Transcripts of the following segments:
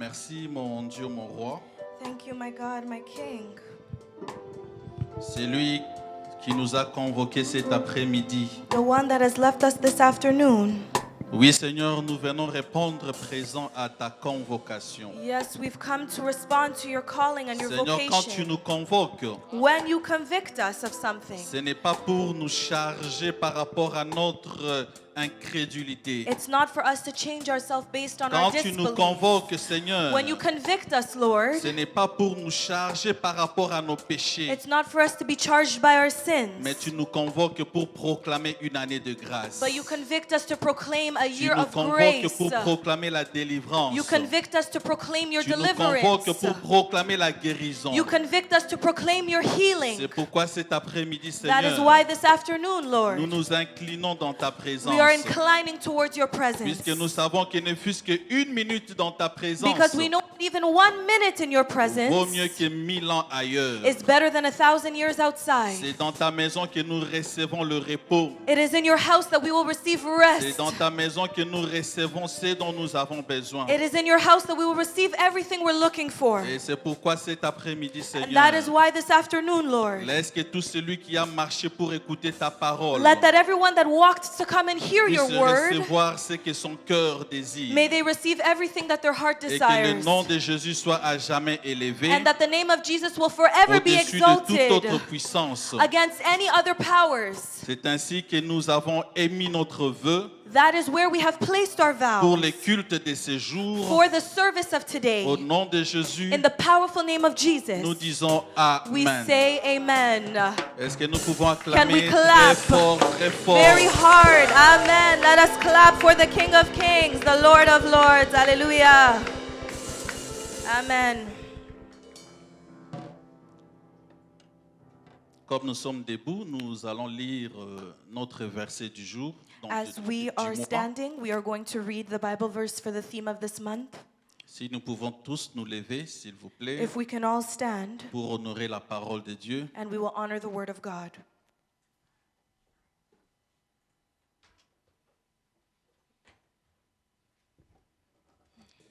Merci mon Dieu, mon roi. Thank you, my God, my King. C'est lui qui nous a convoqués cet après-midi. The one that has left us this afternoon. Oui, Seigneur, nous venons répondre présent à ta convocation. Yes, we've come to respond to your calling and your Seigneur, quand tu vocation. nous convoques, When you convict us of something, ce n'est pas pour nous charger par rapport à notre incrédulité. it's not for us to change ourselves based on our Quand tu nous disbelief. convoques, Seigneur, When you convict us, Lord, ce n'est pas pour nous charger par rapport à nos péchés, it's not for us to be charged by our sins, mais tu nous convoques pour proclamer une année de grâce. but you convict us to proclaim a Tu year nous of convoques grace. pour proclamer la délivrance. You convict us to proclaim your Tu nous convoques deliverance. pour proclamer la guérison. You convict us to proclaim your healing. C'est pourquoi cet après-midi, That is Seigneur, why this afternoon, Lord, nous nous inclinons dans ta présence. we are inclining towards your presence. Puisque nous savons qu'il ne fût qu'une minute dans ta présence, Because we know that even 1 minute in your vaut presence mieux que 1000 ans ailleurs. is better than 1,000 years outside. C'est dans ta maison que nous recevons le repos. It is in your house that we will receive C'est rest. dans ta maison que nous recevons ce dont nous avons besoin. It is in your house that we will receive everything we're looking for. Et c'est pourquoi cet après-midi, And that is Seigneur, why this afternoon, Lord, laisse que tout celui qui a marché pour écouter ta parole let that everyone that walked to come and hear your puisse word, recevoir ce que son cœur désire. may they receive everything that their heart Et que le desires. nom de Jésus soit à jamais élevé And that the name of Jesus will forever be au-dessus de toute autre exalted puissance. against any other powers. C'est ainsi que nous avons émis notre vœu That is where we have placed our pour vows les cultes de ce jour. for the service of today. Au nom de Jésus, In the powerful name of Jesus, nous disons we Amen. say amen. Est-ce que nous pouvons Can we acclamer clap très fort? very hard? Amen. Let us clap for the King of Kings, the Lord of Lords. Hallelujah. Amen. Comme nous sommes debout, nous allons lire notre verset du jour. Donc As du we are mois. standing, we are going to read the Bible verse for the theme of this month. Si nous pouvons tous nous lever, s'il vous plaît, If we can all stand, pour honorer la parole de Dieu. and we will honor the word of God.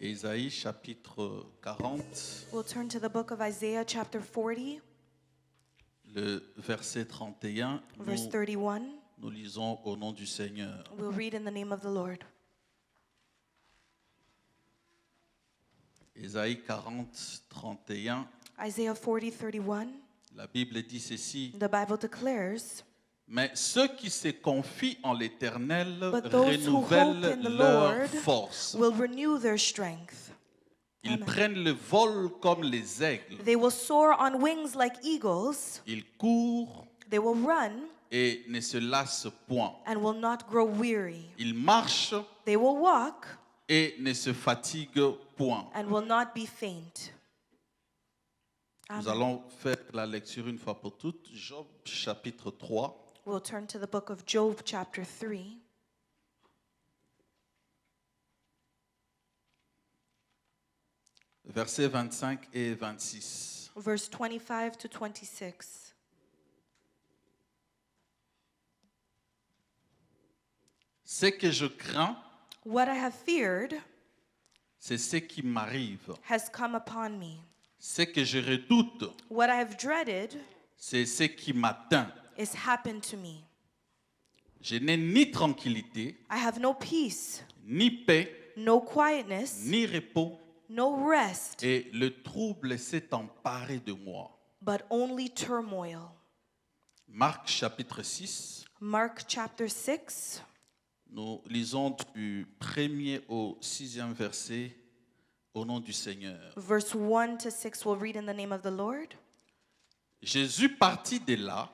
Ésaïe chapitre 40, We'll turn to the book of Isaiah, chapter 40, le verset 31. verse Nous, 31. nous lisons au nom du Seigneur. We'll read in the name of the Lord. Ésaïe 40, 31. Isaiah 40, 31. La Bible dit ceci. The Bible declares, Mais ceux qui se confient en l'Éternel but those who hope renouvellent in the leur Lord force. will renew their strength. Ils Amen. prennent le vol comme les aigles. They will soar on wings like eagles. Ils courent They will run et ne se lassent point. and will not grow weary. Ils marchent They will walk et ne se fatiguent point. and will not be faint. Nous Amen. allons faire la lecture une fois pour toutes. Job chapitre 3, We'll turn to the book of Job, chapter 3, versets 25 et 26. verse 25 to 26. Ce que je crains, What I have feared c'est ce qui m'arrive. has come upon me. Ce que je redoute, What I have dreaded c'est ce qui m'atteint. is happened to me. Je n'ai ni tranquillité, I have no peace, ni paix, no quietness, ni repos, no rest, et le trouble s'est emparé de moi. but only turmoil. Marc chapitre 6, Mark chapter 6, nous lisons du 1er au 6e verset au nom du Seigneur. verse 1 to 6, we'll read in the name of the Lord. Jésus partit de là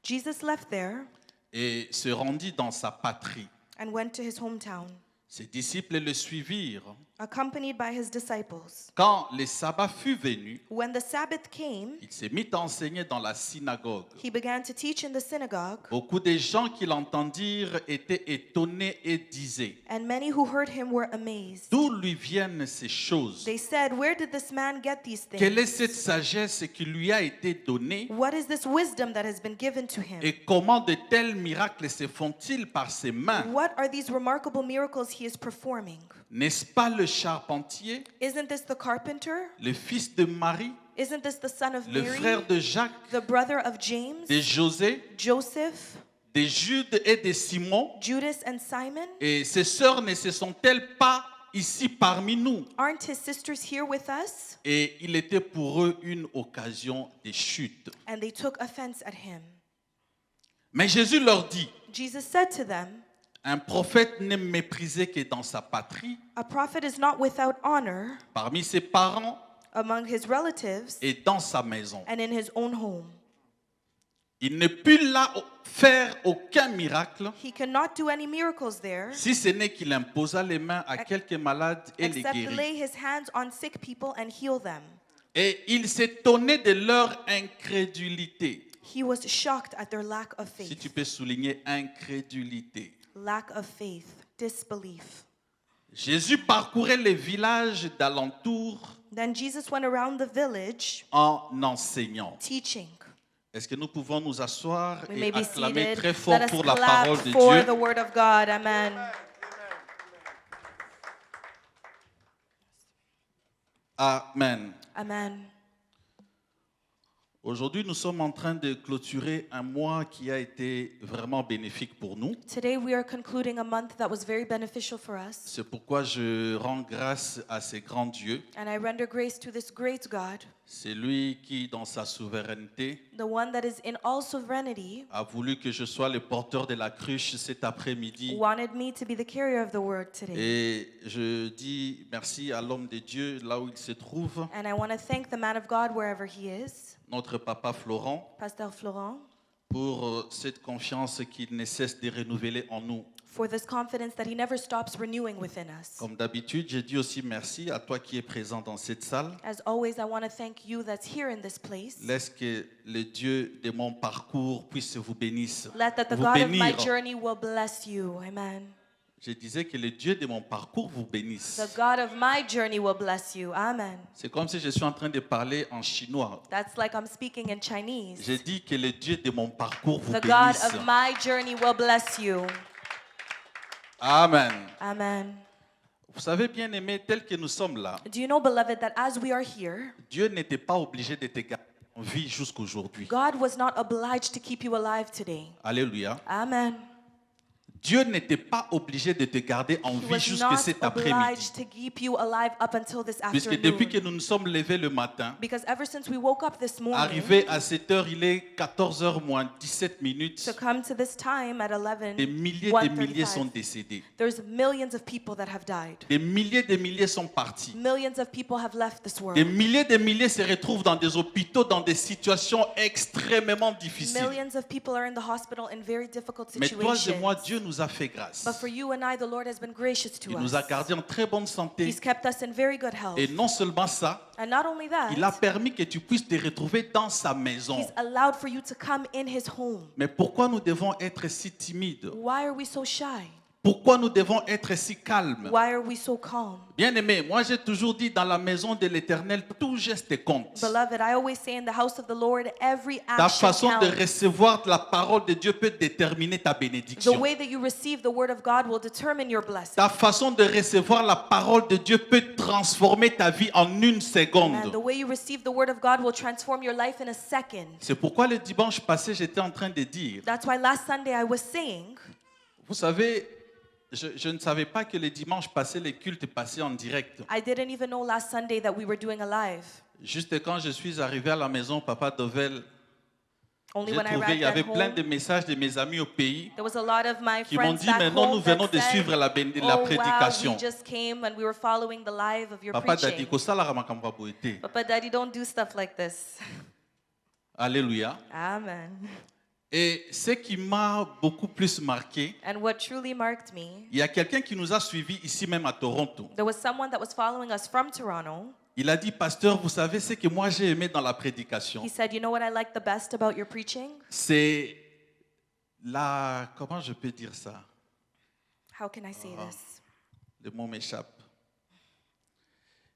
Jesus left there et se rendit dans sa patrie. and went to his hometown, Ses disciples le suivirent. accompanied by his disciples. Quand le sabbat fut venu, When the Sabbath came, il se mit à enseigner dans la synagogue. he began to teach in the synagogue, Beaucoup de gens qui l'entendirent étaient étonnés et disaient, and many who heard him were amazed. d'où lui viennent ces choses? They said, "Where did this man get these Quelle est things? cette sagesse qui lui a été donnée? What is this wisdom that has been given to him? Et comment de tels miracles se font-ils par ses mains? What are these remarkable miracles he is performing. N'est-ce pas le charpentier, Isn't this the carpenter? le fils de Marie, Isn't this the son of le Mary, frère de Jacques, the brother of James, de José, Joseph, de Jude et de Simon? Judas, and Simon? Et ses sœurs ne se sont-elles pas ici parmi nous? Aren't his sisters here with us? Et il était pour eux une occasion de chute. And they took offense at him. Mais Jésus leur dit, Jesus said to them, un prophète n'est méprisé que dans sa patrie, a prophet is not without honor parmi ses parents among his relatives et dans sa maison. and in his own home. Il ne put là faire aucun miracle, He cannot do any miracles there si ce n'est qu'il imposa les mains à quelques malades et les except guérit. lay his hands on sick people and heal them. Et il s'étonnait de leur incrédulité. He was shocked at their lack of Si faith. tu peux souligner incrédulité. Lack of faith, disbelief. Jésus parcourait les villages d'alentour Then Jesus went around the village en enseignant. teaching. Est-ce que nous pouvons nous asseoir We et may be acclamer seated. très fort Let us pour la clap parole de for Dieu? the word of God. Amen. Amen. Amen. Aujourd'hui, nous sommes en train de clôturer un mois qui a été vraiment bénéfique pour nous. Today we are concluding a month that was very beneficial for us. C'est pourquoi je rends grâce à ce grand Dieu. And I render grace to this great God, C'est lui qui, dans sa souveraineté, the one that is in all sovereignty, a voulu que je sois le porteur de la cruche cet après-midi. wanted me to be the carrier of the word today. Et je dis merci à l'homme de Dieu là où il se trouve, And I want to thank the man of God wherever he is, notre papa Florent, Pastor Florent, pour cette confiance qu'il ne cesse de renouveler en nous. for this confidence that he never stops renewing within us. Comme d'habitude, je dis aussi merci à toi qui es présent dans cette salle. As always, I want to thank you that's here in this place. Laisse que le Dieu de mon parcours puisse vous bénir. Let that the Vous God of my bénir. journey will bless you. Amen. Je disais que le Dieu de mon parcours vous bénisse. The God of my journey will bless you. Amen. C'est comme si je suis en train de parler en chinois. That's like I'm speaking in Chinese. Je dis que le Dieu de mon parcours vous The God bénisse. of my journey will bless you. Amen. Amen. Vous savez, bien aimé, tel que nous sommes là, Do you know, beloved, that as we are here, Dieu n'était pas obligé de te garder en vie jusqu'aujourd'hui. God was not obliged to keep you alive today. Alléluia. Amen. Dieu n'était pas obligé de te garder en He vie was jusqu'à not cet après-midi. obliged to keep you alive up until this Puisque depuis que afternoon. nous nous sommes levés le matin, Because ever since we woke up this morning, arrivé à 7 heures, il est 14h moins 17 minutes. to come to this time at 11, Des milliers de milliers sont 1:35, décédés. there's millions of people that have died. Des milliers de milliers sont partis. Millions of people have left this Des world. milliers de milliers se retrouvent dans des hôpitaux, dans des situations extrêmement difficiles. Millions of people are in the hospital in very difficult Mais toi et moi, situations. Dieu nous a fait grâce. But for you and I, the Lord has been gracious to Il us. nous a gardés en très bonne santé. He's kept us in very good health. Et non seulement ça, And not only il a that, permis que tu puisses te retrouver dans sa maison. He's allowed for you to come in His home. Mais pourquoi nous devons être si timides? Why are we so shy? Pourquoi nous devons être si calmes? Why are we so calm? Bien-aimé, moi j'ai toujours dit dans la maison de l'Éternel, tout geste compte. Beloved, I always say in the house of the Lord, every Ta action façon de counts. recevoir la parole de Dieu peut déterminer ta The bénédiction. way that you receive the word of God will determine your blessing. Ta façon de recevoir la parole de Dieu peut transformer ta vie en une And the seconde. way you receive the word of God will transform your life in a second. C'est pourquoi le dimanche passé, j'étais en train de dire, That's why last Sunday I was saying, vous savez, je ne savais pas que le dimanche passé, les cultes passaient en direct. I didn't even know last Sunday that we were doing a live. Juste quand je suis arrivé à la maison, Papa Dovel, Only j'ai when I trouvé, il arrived y at avait plein home, de messages de mes amis au pays there was a lot of my qui m'ont friends dit, back maintenant nous home venons that de said, suivre la oh prédication. wow, we just came and we were following the live of your Papa Dadi, preaching. kosalara makambo ya boete. Papa Daddy, don't do stuff like this. Alléluia. Amen. Et ce qui m'a beaucoup plus marqué, And what truly marked me, il y a quelqu'un qui nous a suivis ici même à Toronto. there was someone that was following us from Toronto. Il a dit, pasteur, vous savez ce que moi j'ai aimé dans la prédication? He said, you know what I like the best about your preaching? C'est la... Comment je peux dire ça? How can I say this? Le mot m'échappe.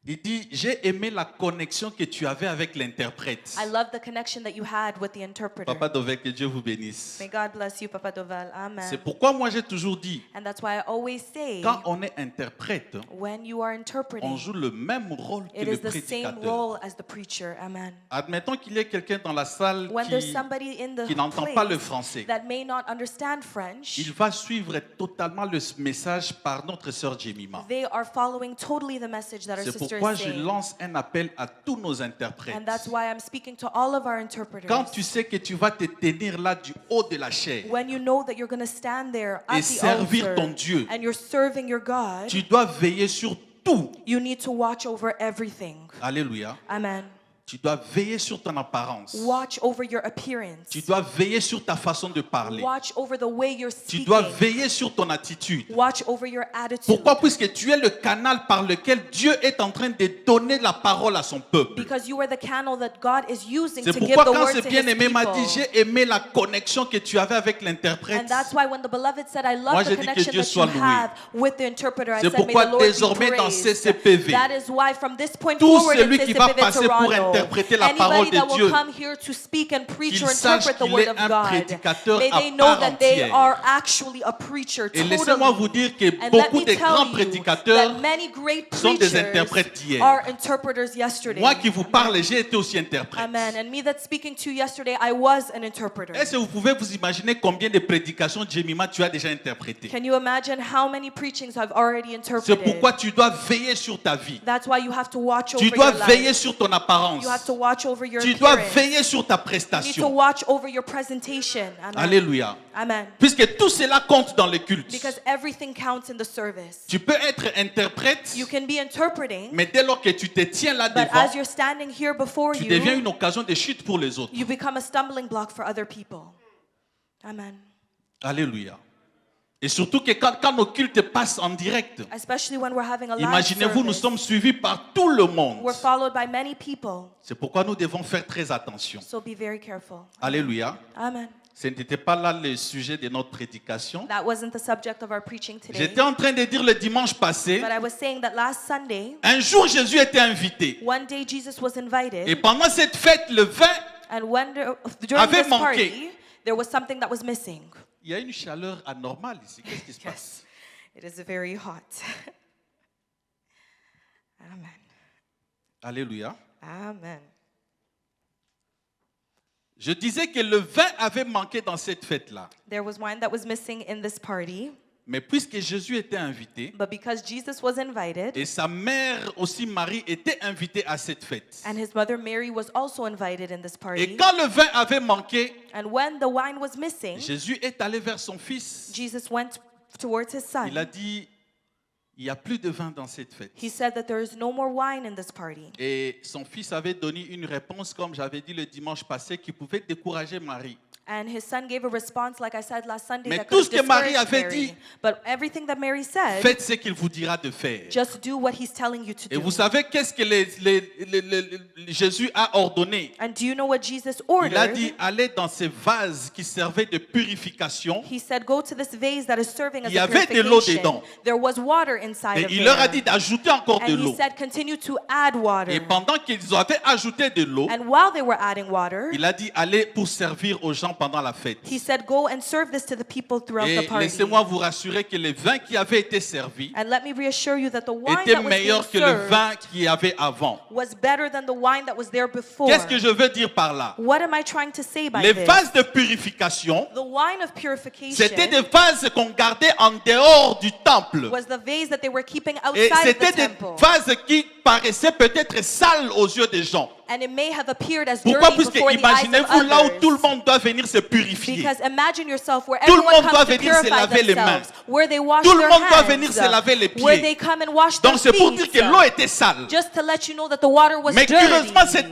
Il dit, j'ai aimé la connexion que tu avais avec l'interprète. I love the connection that you had with the interpreter. Papa Dovel, que Dieu vous bénisse. May God bless you, Papa Dovel. Amen. C'est pourquoi moi j'ai toujours dit, And that's why I always say, quand on est interprète, when you are on interpreting, joue le même rôle que it le is the same prédicateur. role as the preacher. Amen. Admettons qu'il y ait quelqu'un dans la salle When there's somebody in the qui n'entend pas le place français. that may not understand French, Il va suivre totalement le message par notre sœur Jemima. they are following totally the message that our C'est sister pourquoi is je saying. lance un appel à tous nos interprètes. And that's why I'm speaking to all of our interpreters. Quand tu sais que tu vas te tenir là du haut de la chair, When you know that you're going to stand there at et the servir altar ton Dieu, and you're serving your God, tu dois veiller sur tout. you need to watch over everything. Alléluia. Amen. Tu dois veiller sur ton apparence. Watch over your appearance. Tu dois veiller sur ta façon de parler. Watch over the way you're Tu speaking. dois veiller sur ton attitude. Watch over your attitude. Pourquoi? Puisque tu es le canal par lequel Dieu est en train de donner la parole à son peuple. Because you are the channel that God is using C'est to give pourquoi the quand word ce to his bien-aimé m'a dit, people. j'ai aimé la connexion que tu avais avec l'interprète. And that's why when the beloved said, I Moi, love j'ai the dit que connection Dieu that soit you loué. have with the interpreter, I C'est said, may pourquoi the Lord be désormais dans praised. CCPV, That is why from this point tout forward in celui qui va CCPV passer pour Toronto, interpréter la parole anybody de that will Dieu, come here to speak and preach qu'il or sache interpret the qu'il word est of un God, prédicateur may à they know part that they entière. are actually a preacher Et laissez-moi vous totally. dire que And let beaucoup me de tell grands you prédicateurs that many great sont des preachers interprètes d'hier. are interpreters yesterday. Moi qui vous parle, j'ai été aussi interprète. Amen. And me that's speaking to you yesterday, I was an interpreter. Est-ce que vous pouvez vous imaginer combien de prédications de Jemima tu as déjà interprétées? Can you imagine how many preachings I've already C'est interpreted? pourquoi tu dois veiller sur ta vie. That's why you have to watch Tu over dois your veiller life. sur ton apparence. You have to watch over your Tu dois appearance. veiller sur ta You need to prestation. watch over your presentation. Amen. Alléluia. Amen. Puisque tout cela compte dans le culte. Because everything counts in the service. Tu peux être interprète, You can be interpreting, mais dès lors que tu te tiens là but devant, as you're standing here before tu deviens you, une occasion de chute pour les autres. you become a stumbling block for other people. Amen. Alléluia. Et surtout que quand nos cultes passent en direct, Especially when we're having a live imaginez-vous, nous service. sommes suivis par tout le monde. We're followed by many people, C'est pourquoi nous devons faire très attention. so be very careful. Alléluia. Amen. Ce n'était pas là le sujet de notre prédication. That wasn't the subject of our preaching today. J'étais en train de dire le dimanche passé, But I was saying that last Sunday, un jour Jésus était invité. one day Jesus was Et invited, pendant cette fête, le vin, and during avait this manqué. party, there was something that was missing. il y a une chaleur anormale ici. Qu'est-ce qui se passe? It is very hot. Amen. Alléluia. Amen. Je disais que le vin avait manqué dans cette fête-là. There was wine that was missing in this party, Mais puisque Jésus était invité, but because Jesus was invited, et sa mère aussi Marie était invitée à cette fête. and his mother Mary was also invited in this Et party, quand le vin avait manqué, and when the wine was missing, Jésus est allé vers son fils. Jesus went towards his Il a son. dit, il n'y a plus de vin dans cette fête. He said that there is no more wine in this party. Et son fils avait donné une réponse, comme j'avais dit le dimanche passé, qui pouvait décourager Marie. And his son gave a response, like I said last Sunday, Mais that tout could ce que have Marie discouraged avait Mary. dit, But everything that Mary said, Faites ce qu'il vous dira de faire. just do what he's telling you to Et do. vous savez qu'est-ce que Jésus a ordonné? And do you know what Jesus Il a ordered? dit, allez dans ces vases qui servaient de purification. He said, go to this vase that is serving as Il y a avait de l'eau purification. dedans. There was water inside Et of il leur a there. dit d'ajouter encore de And he l'eau. said, continue to add water. Et pendant qu'ils avaient ajouté de l'eau, And while they were adding water, il a dit, allez pour servir aux gens pendant la fête. he said, go and serve this to the people throughout Et the party. laissez-moi vous rassurer que le vin qui avait été servi And let me reassure you that the wine était that was being meilleur que le served vin qu'il y avait avant. was better than the wine that was there before. Qu'est-ce que je veux dire par là? What am I trying to say by Les this? vases de purification, The wine of purification c'était des vases qu'on gardait en dehors du temple. was the vase that they were keeping Et outside of c'était the des temple. vases qui paraissaient peut-être sales aux yeux des gens. And it may have appeared as Pourquoi? dirty Puisque before the eyes of imaginez-vous là où others. tout le monde doit venir se purifier. Because imagine yourself where Tout le everyone monde doit comes to venir se purify laver les mains. themselves, where they wash Tout le their monde doit hands, venir se laver les pieds. where they come and wash their Donc c'est pour dire feet, que l'eau était sale. just to let you know that the water was Mais dirty. curieusement, c'est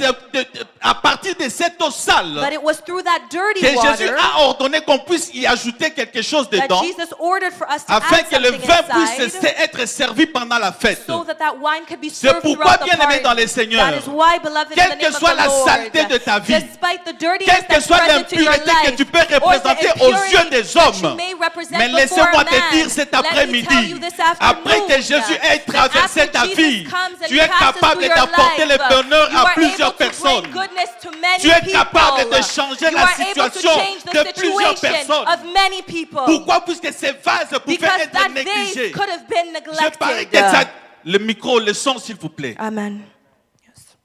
à partir de cette eau But sale it was through that dirty que Jésus water a ordonné qu'on puisse y ajouter quelque chose that dedans, Jesus ordered for us to afin add que le something vin puisse inside, être servi pendant la fête. so that that wine could be C'est served pourquoi, throughout the bien-aimés party. dans le Seigneur, That is why, beloved in quel in the Quelle que name of soit the la Lord. saleté de ta vie, Despite the dirtiness quelle que that's soit present in your l'impureté que life, tu peux or the représenter aux impurity yeux des that you hommes. may represent Mais before laissez-moi a te man, dire cet let me tell après-midi, you this après afternoon, que Jésus ait that traversé after ta Jesus vie, comes and tu es passes capable through your d'apporter le life, bonheur you à are plusieurs able to bring personnes. goodness to many Tu es people. capable de changer You la are able to situation change the de plusieurs situation personnes. of many people. Pourquoi? Puisque ces vases pouvaient Because être that négligés. vase could have been Je parie neglected. que ça, le micro, le son, s'il vous plaît. Amen. Yes.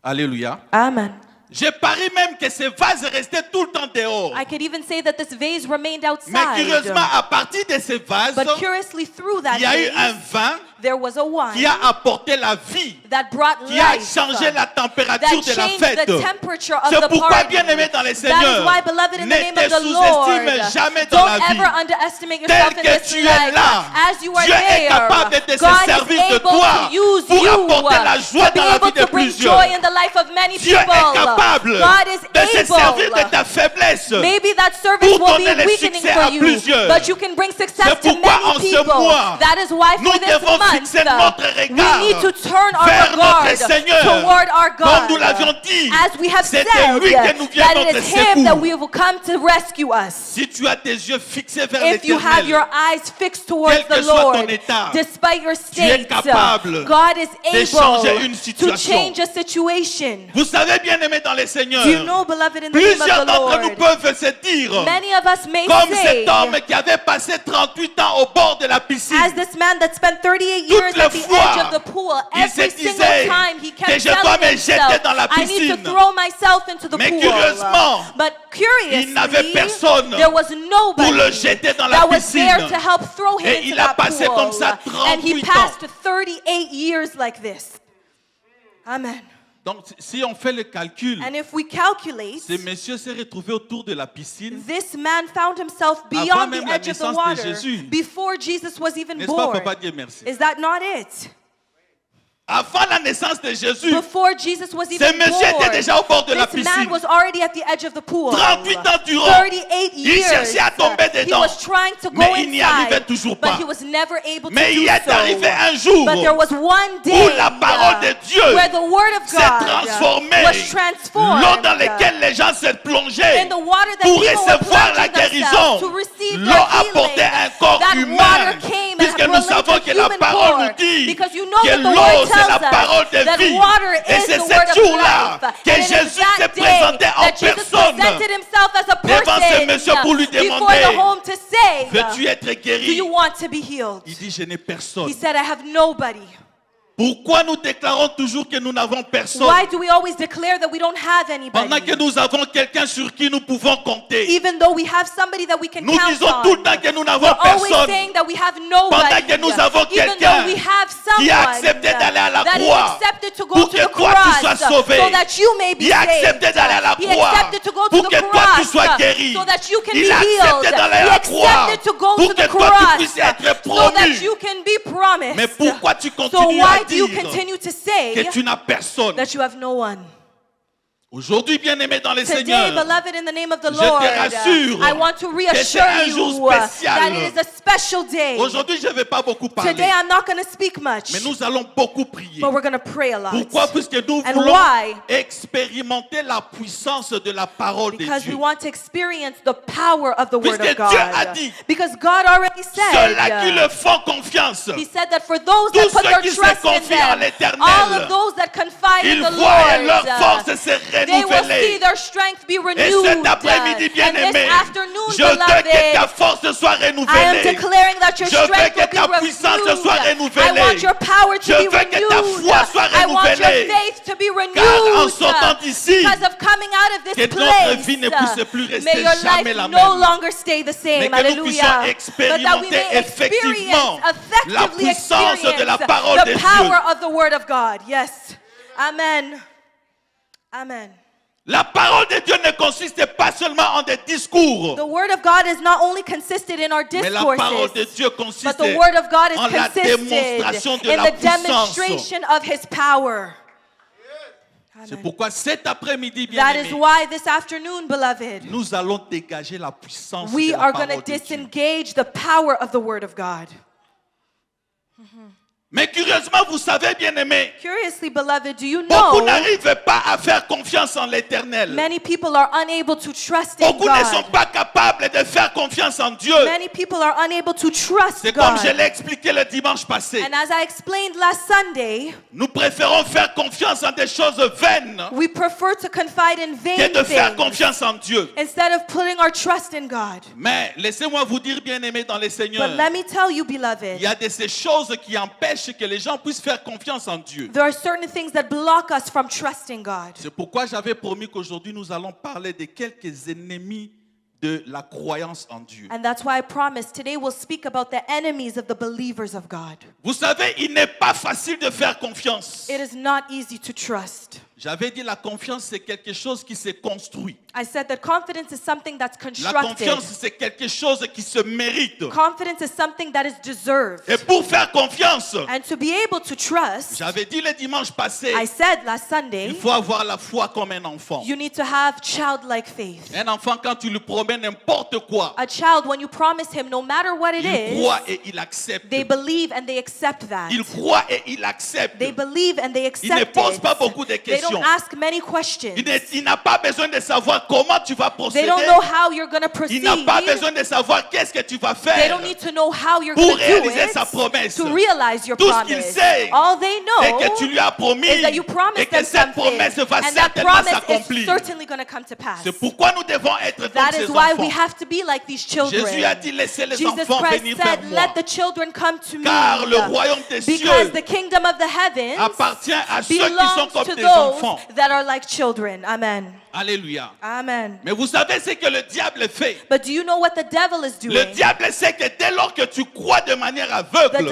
Alléluia. Amen. Je parie même que ces vases restaient tout le temps dehors. I could even say that this vase remained Mais outside. curieusement, à partir de ces vases, But curiously, through that il y a eu un vase, vin there was a qui wine a apporté la vie, that brought qui a life, changé la température that de la changed fête. the temperature of C'est the pourquoi, party. bien-aimé dans le That Seigneur, is why, beloved, in the ne name te of the Lord, sous-estime jamais dans la don't vie. ever underestimate Tel yourself in que this tu es life. là, As you are Dieu est there, capable de se God servir is de able toi to use pour you apporter la joie to be dans la able vie de to bring plusieurs. joy in the life of many Dieu est people. capable God is de se servir de able. ta faiblesse. Maybe that service pour will be donner le weakening succès for à you, plusieurs. but you can bring success C'est to pourquoi en many ce people. mois, That is why nous for this devons month, fixer notre we regard need to turn our vers regard notre Seigneur. toward our God. Comme nous l'avions dit, As we have c'est said, de lui que nous vient that notre it is Him that secours. will come to rescue us. Si tu as tes yeux fixés vers If you have your l'Éternel, eyes fixed towards quel que the soit ton Lord, état, despite your tu es state, capable God is de changer able une to situation. change a situation. vous savez, bien-aimé dans le Seigneur, Do you know, beloved, in the name plusieurs of the d'entre nous Lord, peuvent se dire, many of us may comme say, cet homme qui avait passé 38 ans au bord de la piscine, as this man that spent 38 Toutes years les at the fois, edge of the pool, il se every single disait time he que kept je dois telling me jeter himself, dans la I need to piscine. throw myself into the Mais pool. curieusement, But il n'avait curiously, personne there was pour le nobody jeter dans la that was piscine. there to help throw him Et into il a that passé pool. comme ça And he 38 passed ans. 38 years like this. Amen. Donc, si on fait le calcul, And if we calculate, ce monsieur s'est retrouvé autour de la piscine. this man found himself Avant beyond même the la edge of the naissance de water Jésus. before Jesus was even N'est-ce pas, born. papa, Dieu merci. Is that not it? Avant la naissance de Jésus, Before Jesus was ce even monsieur était born, déjà au bord de la this man piscine. was already at the edge of the pool. 38 ans durant, 38 il years. cherchait à tomber He dedans. was trying to go Mais il n'y arrivait inside, toujours but pas. he was never able to Mais do il est arrivé so. un jour But there was one day où la parole de Dieu where the word of s'est God transformée. was transformed. L'eau dans laquelle les gens se plongeaient In the water that pour people were recevoir la plunging guérison. themselves to receive L'eau their apportait healing. un corps That humain. water came Puisque and nous related savons to que la human parole core. nous dit Because you know que that the l'eau word c'est tells la parole us de that vie. water Et is c'est the ce word of jour-là life. que And it is Jésus that s'est day présenté en that Jesus personne presented himself as a devant ce person monsieur pour lui before demander, the home to say, veux-tu être do guéri? you want to be healed? Il dit, je n'ai personne. He said, I have nobody. Pourquoi nous déclarons toujours que nous n'avons personne Why do we always declare that we don't have pendant anybody? que nous avons quelqu'un sur qui nous pouvons compter? Even though we have somebody that we can Nous count disons tout le on. temps que nous n'avons We're always personne. saying that we have Pendant nobody. que nous avons Even quelqu'un though we have qui a someone accepté d'aller à la that he croix accepted to go pour to que the toi tu cross sois sauvé. so that you may be Il a accepté saved. d'aller à la He croix accepted to go to pour the que toi tu cross sois guéri. so that you can Il be a healed. accepté d'aller à He la croix accepted to go pour to que the toi tu cross puisses être so that promu. you can be promised. Mais pourquoi tu So continues why à do you dire continue to say que tu n'as personne? that you have no one? Aujourd'hui, bien-aimé dans le Today, Seigneur, beloved, in the name of the je Lord, te rassure I want to que c'est reassure un you jour spécial. that it is a special day. aujourd'hui, je ne vais pas beaucoup parler, Today, I'm not going to speak much, mais nous allons beaucoup prier. but we're going to pray a lot. Pourquoi? Puisque nous And voulons why? expérimenter la puissance de la parole de Because we Dieu. want to experience the power of the Word Puisque of Dieu a God. dit, Because God already ceux-là qui said, le font confiance, He said that for those Tous that put ceux their qui se trust in confient en them, l'Éternel, all of those that confide in ils the voient Lord, leur force se they will see renouveler. their strength be Et renewed. cet après-midi, And bien-aimé, this afternoon, je veux que ta beloved, force soit I am renouvelée. declaring that your Je veux strength que will be ta puissance renewed. soit I renouvelée. want your power to Je be veux que ta renewed. foi soit I want your renouvelée. faith to be Car en renewed. sortant d'ici, Because of coming out of this que notre place, vie ne puisse plus rester may your jamais life la no même. longer stay the Mais same. que nous puissions Hallelujah. But that we expérimenter may effectivement experience, la effectively puissance de la experience parole de the Dieu. power of the Word of God. Yes. Amen. Amen. La parole de Dieu ne consiste pas seulement en des discours, The Word of God is not only consisted in our mais la parole de discourses, Dieu but consiste the Word of God is en la consisted démonstration de in la the puissance. demonstration of His power. C'est Amen. pourquoi cet après-midi, That is bien-aimé, why this afternoon, beloved, nous allons dégager la puissance we de la are going to parole de Dieu. disengage the power of the Word of God. Mais curieusement, vous savez, bien-aimés, Curiously, beloved, do you beaucoup know n'arrivent pas à faire confiance en l'Éternel. many people are unable to trust in Beaucoup ne sont God? pas capables de faire confiance en Dieu. Many people are unable to trust C'est comme je God. l'ai expliqué le dimanche passé. And as I explained last Sunday, Nous préférons faire confiance en des choses vaines we prefer to confide in que vain de faire things confiance en Dieu. instead of putting our trust in God. Mais laissez-moi vous dire, bien-aimés dans les Seigneurs, But let me tell you, il beloved, y a de ces choses qui empêchent que les gens puissent faire confiance en Dieu. there are certain things that block us from trusting God. C'est pourquoi j'avais promis qu'aujourd'hui nous allons parler de quelques ennemis de la croyance en Dieu. And that's why I promised today we'll speak about the enemies of the believers of God. Vous savez, il n'est pas facile de faire confiance. It is not easy to trust. J'avais dit la confiance c'est quelque chose qui se construit. I said that confidence is something that's La constructed. confiance c'est quelque chose qui se mérite. Confidence is something that is deserved. Et pour faire confiance, And to be able to trust, j'avais dit le dimanche passé, I said last Sunday, il faut avoir la foi comme un enfant. you need to have childlike faith. Un enfant, quand tu lui promets n'importe quoi, A child, when you promise him, no matter what it il is, croit et il accepte. they believe and they accept that. Il croit et il accepte. They believe and they Il ne accept pose it. pas beaucoup de They questions. don't ask many questions. Il n'a pas besoin de savoir comment tu vas They procéder. don't know how you're going to Il proceed. n'a pas besoin de savoir qu'est-ce que tu vas They faire don't need to know how you're pour going to do réaliser it sa promesse. to realize your Tout ce qu'il promise. sait, All they et know que tu lui as promis is that you et promised que them cette something, promesse va and that certainement promise is s'accomplir. certainly going to come to pass. C'est pourquoi nous devons être comme That ces is why we enfants. have to be like these children. Jésus a dit laissez les Jesus enfants Christ venir vers said, moi, let the children come to me, car le royaume des because cieux the kingdom of the heavens appartient à ceux qui sont belongs comme to des those enfants. that are like children. Amen. Alléluia. Amen. Mais vous savez ce que le diable fait? But do you know what the devil is Le doing? diable sait que dès lors que tu crois de manière The aveugle,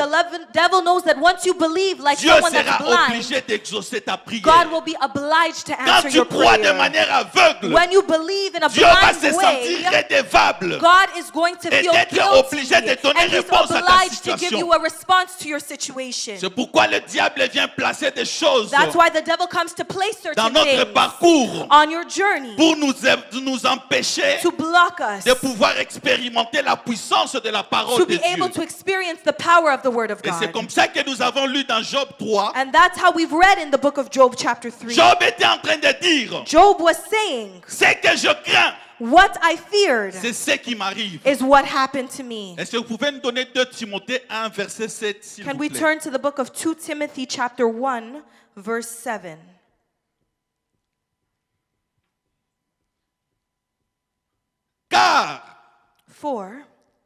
devil knows that once you believe like Dieu someone sera that's blind, obligé d'exaucer ta prière. God will be obliged to Quand answer tu your crois de prayer. manière aveugle, When you believe in a Dieu va se blind way, sentir redevable God is going to et feel d'être guilty, obligé de donner and He's réponse à ta obliged to give situation. you a response to your situation. C'est pourquoi le diable vient placer des choses That's why the devil comes to place dans certain notre things parcours on your journey pour nous empêcher to block us, de pouvoir expérimenter la puissance de la to parole de be able to Dieu. experience the power of the Word of Et c'est God. comme ça que nous avons lu dans Job 3. And that's how we've read in the book of Job chapter 3. Job était en train de dire, Job was saying, ce que je crains, what I feared c'est ce qui m'arrive. is what happened to me. Est-ce que vous pouvez nous donner 2 Timothée 1, verset 7, s'il Can vous we plaît? turn to the book of 2 Timothy chapter 1 verse 7? Car For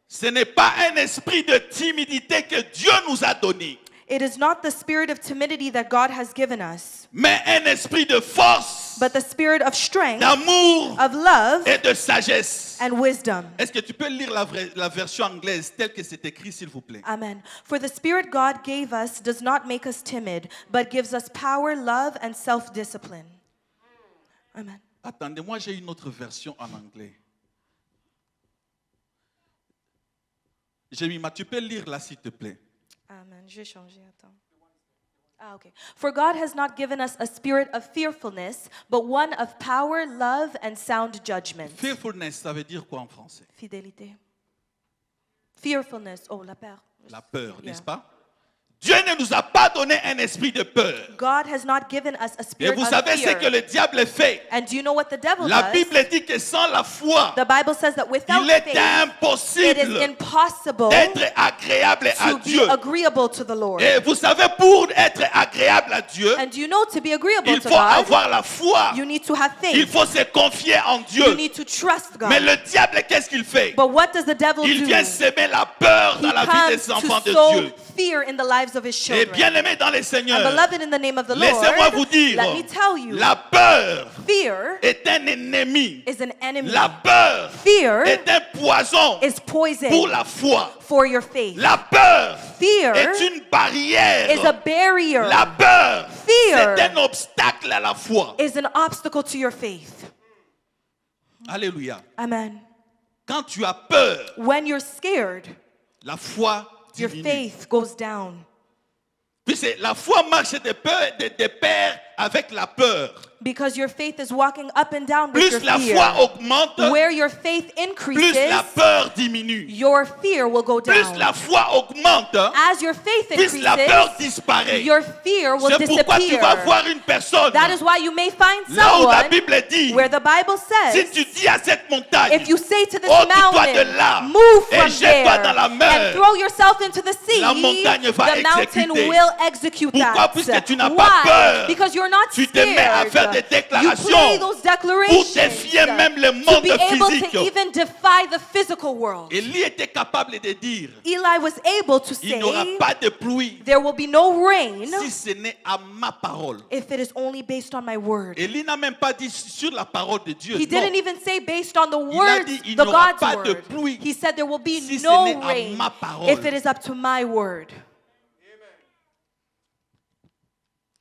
ce n'est pas un esprit de timidité que Dieu nous a donné, it is not the spirit of timidity that God has given us, mais un esprit de force, but the spirit of strength, d'amour of love, et de sagesse. and wisdom. Est-ce que tu peux lire la version anglaise telle que c'est écrit, s'il vous plaît? Amen. For the spirit God gave us does not make us timid, but gives us power, love, and self-discipline. Amen. Attendez, moi j'ai une autre version en anglais. Jemima, tu peux lire là, s'il te plaît. Amen. Je vais changer, attends. Okay. For God has not given us a spirit of fearfulness, but one of power, love, and sound judgment. Fearfulness, ça veut dire quoi en français? Fidélité. Fearfulness. Oh, la peur. La peur, Yeah. n'est-ce pas? Dieu ne nous a pas donné un esprit de peur. God has not given us a Et spirit vous of savez ce fear. que le diable fait? And do you know what the devil La does? Bible dit que sans la foi, The Bible says that without il est faith, it is impossible impossible d'être agréable à to be Dieu. agreeable to the Lord. Et vous savez, pour être agréable à Dieu, And do you know, to be agreeable il to faut God, avoir la foi. you need to have Il faith. faut se confier en You Dieu. need to trust God. Mais le diable, qu'est-ce qu'il fait? But what does the devil Il do? vient semer la peur He dans la vie des comes enfants to de sow Dieu. fear in the lives of his Et children. bien-aimés dans les And Seigneurs, beloved, in the name of the laissez-moi vous Lord, dire, let me tell you, la peur fear est un ennemi. is an enemy. La peur Fear est un poison is poison pour la foi. for your faith. La peur Fear est une barrière. is a barrier, La peur, Fear c'est un obstacle à la foi. is an obstacle to your faith. Alléluia. Amen. Quand tu as peur, When you're scared, la foi your diminue. faith goes down. Puis la foi marche de pair avec la peur. Because your faith is walking up and down with your plus la fear. foi augmente, Where your faith plus increases, la peur diminue. your fear will go Plus down. la foi augmente, As your faith plus la peur increases, disparaît. your fear will C'est pourquoi tu vas disappear. voir une personne That is why you may find là où la someone Bible dit, where the Bible si says, tu dis à cette montagne, if you say to this ôte-toi de là mountain, move et from jette-toi there dans la mer, and throw yourself into the sea, la montagne va the mountain exécuter. will execute Pourquoi? that. Puisque tu n'as pas Why? peur. Because you're not Tu te mets à scared. faire des You play déclarations those pour declarations défier même le to monde be able physique. to even defy the physical world. Élie était capable de dire, Eli was able to il n'y aura say, pas de pluie there will be no rain si ce n'est à ma parole. if it is only based on my word. Élie n'a même pas dit sur la parole de Dieu. He Non. didn't even say based on the a words, dit, il the n'y aura God's pas de word. pluie He said there will be si ce no n'est à rain ma parole. if it is up to my word.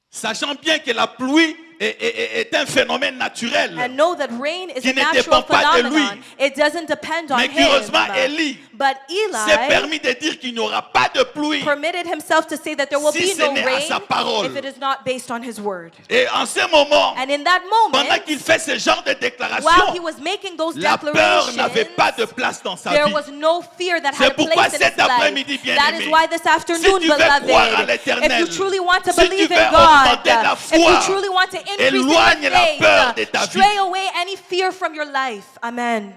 Sachant bien que la pluie est un phénomène naturel. And know that rain is Qui a ne natural dépend pas de phenomenon. lui. It doesn't depend on Mais him. curieusement, Élie But s'est Eli permis de dire qu'il n'y aura pas de pluie. permitted himself to say that there will Si be ce no n'est à rain sa parole. if it is not based on his word. Et en ce moment, And in that moment, pendant qu'il fait ce genre de while he déclaration, was making those la peur declarations, n'avait pas de place dans sa there vie. was no fear that C'est had a pourquoi place in cet his life. après-midi, That is bien-aimé, why this afternoon, si tu veux croire en beloved, l'Éternel, if you truly want to si tu believe veux in God, augmenter ta if you foi, truly want to increase in éloigne your la peur de faith, ta vie. stray away any fear from your life. Amen.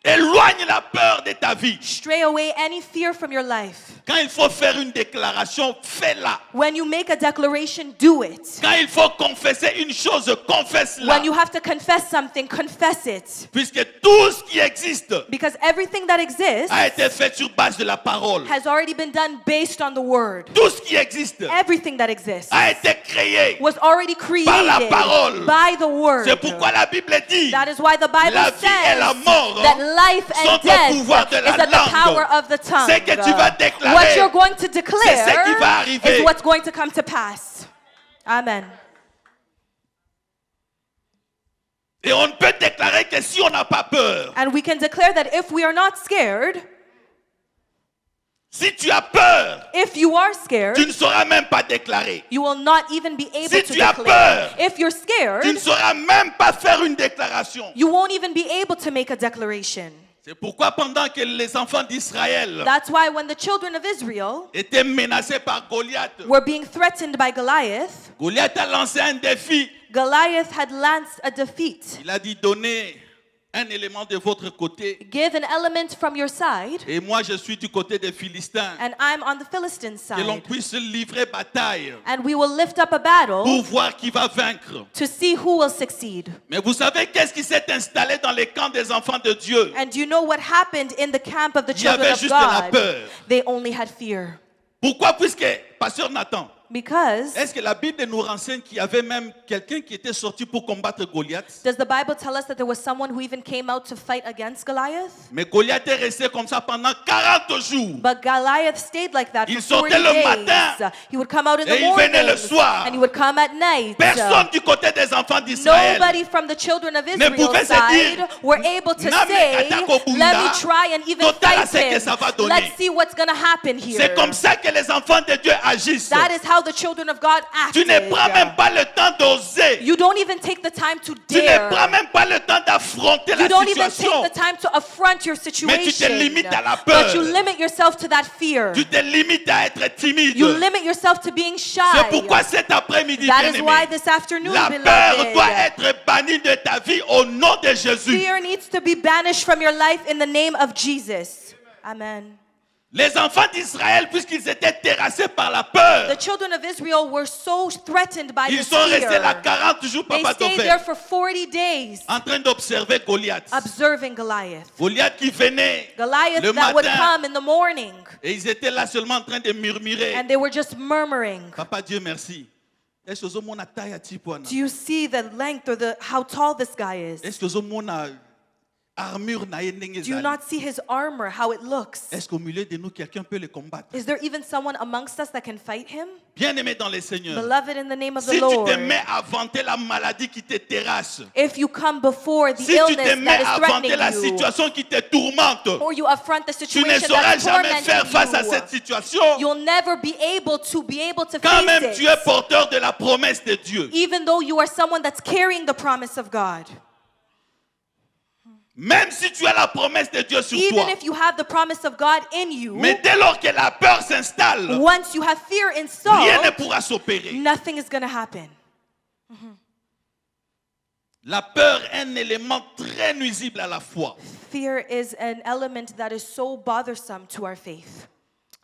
Éloigne la peur de ta vie. Stray away any fear from your life. Quand il faut faire une déclaration, fais-la. When you make a declaration, do it. Quand il faut confesser une chose, confesse-la. When you have to confess something, confess it. Puisque tout ce qui existe Because everything that exists a été fait sur base de la parole. has already been done based on the word. Tout ce qui existe Everything that exists a été créé. was already created Par la parole. by the word. C'est pourquoi la Bible dit, That is why the Bible la vie et la says mort that life sont and au death pouvoir de la is at the langue. power of the tongue. Ce que tu vas déclarer, What you're going to c'est ce declare qui va arriver. is what's going to come to pass. Amen. Et on ne peut déclarer que si on n'a pas peur. And we can declare that if we are not scared, Si tu as peur, if you are scared, tu ne sauras même pas déclarer. you will not even be able Si to tu as declare. peur, If you're Tu scared, ne sauras même pas faire une déclaration. you won't even be able to make a declaration. C'est pourquoi pendant que les enfants d'Israël That's why when the children of Israel étaient menacés par Goliath, were being threatened by Goliath, Goliath a lancé un défi. Goliath had lanced a defeat. Il a dit, donnez un élément de votre côté. Give an element from your side, Et moi, je suis du côté des Philistins. and I'm on the Philistine Que l'on side. puisse livrer bataille And we will lift up a battle pour voir qui va vaincre. to see who will succeed. Mais vous savez qu'est-ce qui s'est installé dans les camps des enfants de Dieu? And do you know what happened in the camp of the Il y avait children of juste de la God? peur. They only had fear. Pourquoi? Puisque, Pasteur Nathan, Because est-ce que la Bible nous renseigne qu'il y avait même quelqu'un qui était sorti pour combattre Goliath? does the Bible tell us that there was someone who even came out to fight against Goliath? Mais Goliath est resté comme ça pendant 40 jours. But Goliath stayed like that Il for 40 sortait le days. matin He would come out in et the il venait le morning soir. and he would come at night. Personne du côté des enfants d'Israël Nobody from the children of ne Israel's pouvait se side dire, were able to "Name say, katako bunda, let me try and even total fight à ce que him. ça va donner." Let's see what's going to happen here. C'est comme ça que les enfants de Dieu agissent. That is how the children of God Tu acted. ne prends même pas le temps d'oser. You don't even take the time to Tu ne dare. prends même pas le temps d'affronter You la don't even situation. take the time to affront your Mais tu te situation. limites à la peur. But you limit yourself to that fear. Tu te limites à être timide. You limit yourself to being shy. C'est pourquoi cet après-midi, That is why bien-aimé, this afternoon, la peur beloved, doit être bannie de ta vie au nom de Jésus. fear needs to be banished from your life in the name of Jesus. Amen. Les enfants d'Israël, puisqu'ils étaient terrassés par la peur, The children of Israel were so threatened by ils this sont restés là fear. 40 jours, They Papa stayed Tophet, there for 40 days en train d'observer Goliath. observing Goliath. Goliath qui venait Goliath le that would matin, come in the morning, et ils étaient là seulement en train de murmurer. and they were just murmuring. Papa Dieu merci. Est-ce que vous avez Do you see the length or how tall this guy is? Est-ce que vous avez armure na ye ndenge Do you ezali. not see his armor, how it looks? Est-ce qu'au milieu de nous, quelqu'un peut le combattre? Is there even someone amongst us that can fight him? Bien-aimé dans les Seigneurs, Beloved in the name of si the tu te Lord, mets à vanter la maladie qui te terrasse, if you come before the si tu te illness mets that à is threatening vanter la you, situation qui te tourmente, or you affront the tu ne situation sauras that's jamais faire face à cette tormenting situation. you, you'll never be able to Quand même face tu es it, porteur de la promesse de Dieu. even though you are someone that's carrying the promise of God. Même si tu as la promesse de Dieu sur Even toi. if you have the promise of God in you, Mais dès lors que la peur s'installe, once you have fear rien ne installed, pourra s'opérer. nothing is going to happen. La peur est un élément très nuisible à la foi. Fear is an element that is so bothersome to our faith.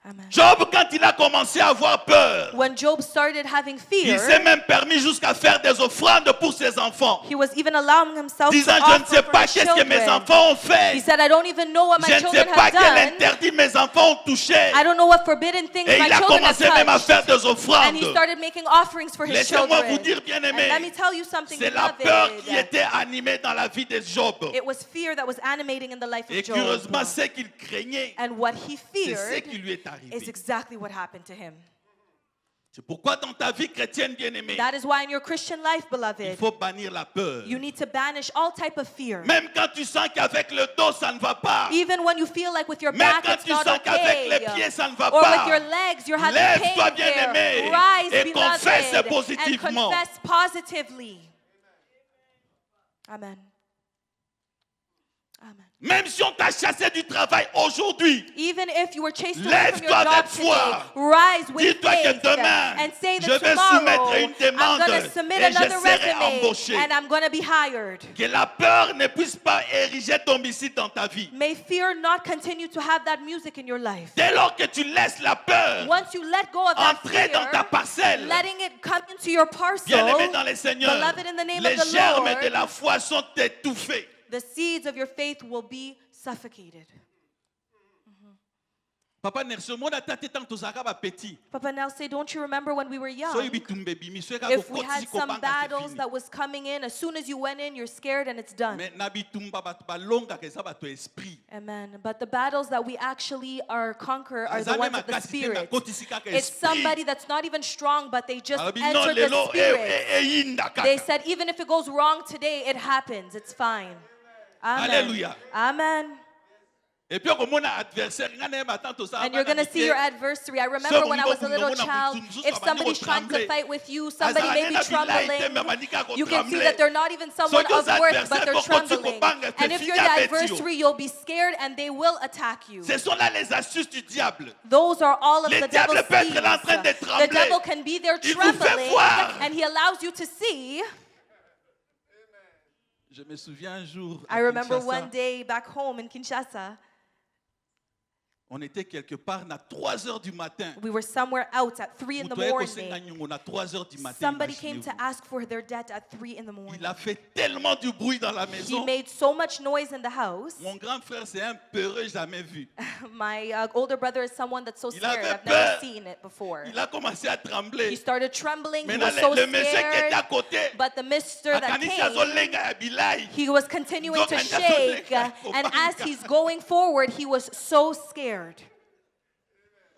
Amen. Job, quand il a commencé à avoir peur, When Job started having il s'est fear, même permis jusqu'à faire des offrandes pour ses enfants. he was even allowing himself to Disant, je ne offer sais for pas his qu'est-ce que mes children. enfants ont He fait. said, I don't even know what my Je ne sais children pas have quel done. interdit mes enfants ont touché. I don't know what forbidden things Et my il a children have commencé même à touched. faire des And he offrandes. started making offerings for his Laissez-moi vous children. dire, bien And let me aimé, tell you something, c'est la peur qui beloved. était animée dans la vie de Job. It was fear that was animating in the life Et of Job. curieusement, ce qu'il craignait, And what he c'est ce feared qui lui est is arrivé. exactly what happened to him. C'est pourquoi dans ta vie chrétienne, bien-aimée, That is why in your Christian life, il beloved, faut bannir la peur. you need to banish all type of fear. Même quand tu sens qu'avec le dos, ça ne va pas. Even when you feel like with your Même back quand it's tu not sens qu'avec les okay. pieds, ça ne va Or with pas. your legs you're having Lève-toi, pain there. bien-aimé, Rise, et confesse beloved, and positivement. confess positively. Amen. Amen. Même si on t'a chassé du travail aujourd'hui, Even if you were chased away from your lève-toi job avec today, foi. rise with Dis-toi que faith demain, and say je that vais tomorrow soumettre une I'm demande going to submit et je another serai resume embauché. and I'm going to be hired. Que la peur ne puisse pas ériger domicile dans ta vie. May fear not continue to have that music in your life. Dès lors que tu laisses la peur Once you let go of that entrer dans ta fear, parcelle, letting it come into your parcel, bien-aimé dans les Seigneurs, beloved in the name les of the germes Lord, de la foi sont étouffés. the seeds of your faith will be suffocated. Papa Nerso, mon atate tant tozaka ba petit. Papa Nelson, don't you remember when we were young? So ibitumbe bimi, so If we had some battles that was coming in, as soon as you went in, you're scared and it's done. Mais na bitumba ba longa ke sa ba to esprit. Amen. But the battles that we actually conquer are the ones of the Spirit. It's It's somebody that's not even strong, but they just non, enter the lelo Spirit. They said, even if it goes wrong today, it happens. It's fine. Amen. Hallelujah. Amen. Et puis on a adversaire, ngane ba tant toza. And you're going to see your adversary. I remember when I was a little child, if somebody's trying to fight with you, somebody may be trembling. You can see that they're not even someone of worth, but they're trembling. And if you're the adversary, you'll be scared and they will attack you. Ce sont là les astuces du diable. Those are all of Le the diable devil's peut être là en train de schemes. The trembler. devil can be there Il vous fait trembling, voir. and he allows you to see. Je me souviens un jour à I remember Kinshasa, one day back home in Kinshasa, on était quelque part à 3 heures du matin. we were somewhere out at 3 in the morning. On a 3 heures du matin. Somebody came to imaginez-vous. ask for their debt at 3 in the morning. Il a fait tellement du bruit dans la He maison. made so much noise in the house. Mon grand frère, c'est un peureux jamais vu. My older brother is someone that's so Il avait scared. I've peur. never seen it before. Il a commencé à He trembler. started trembling. He Maintenant, was so le monsieur qui était à scared. côté, But the mister that akanisi came, azolenga ya bilai. he was continuing to shake. And as he's going forward, he was so scared.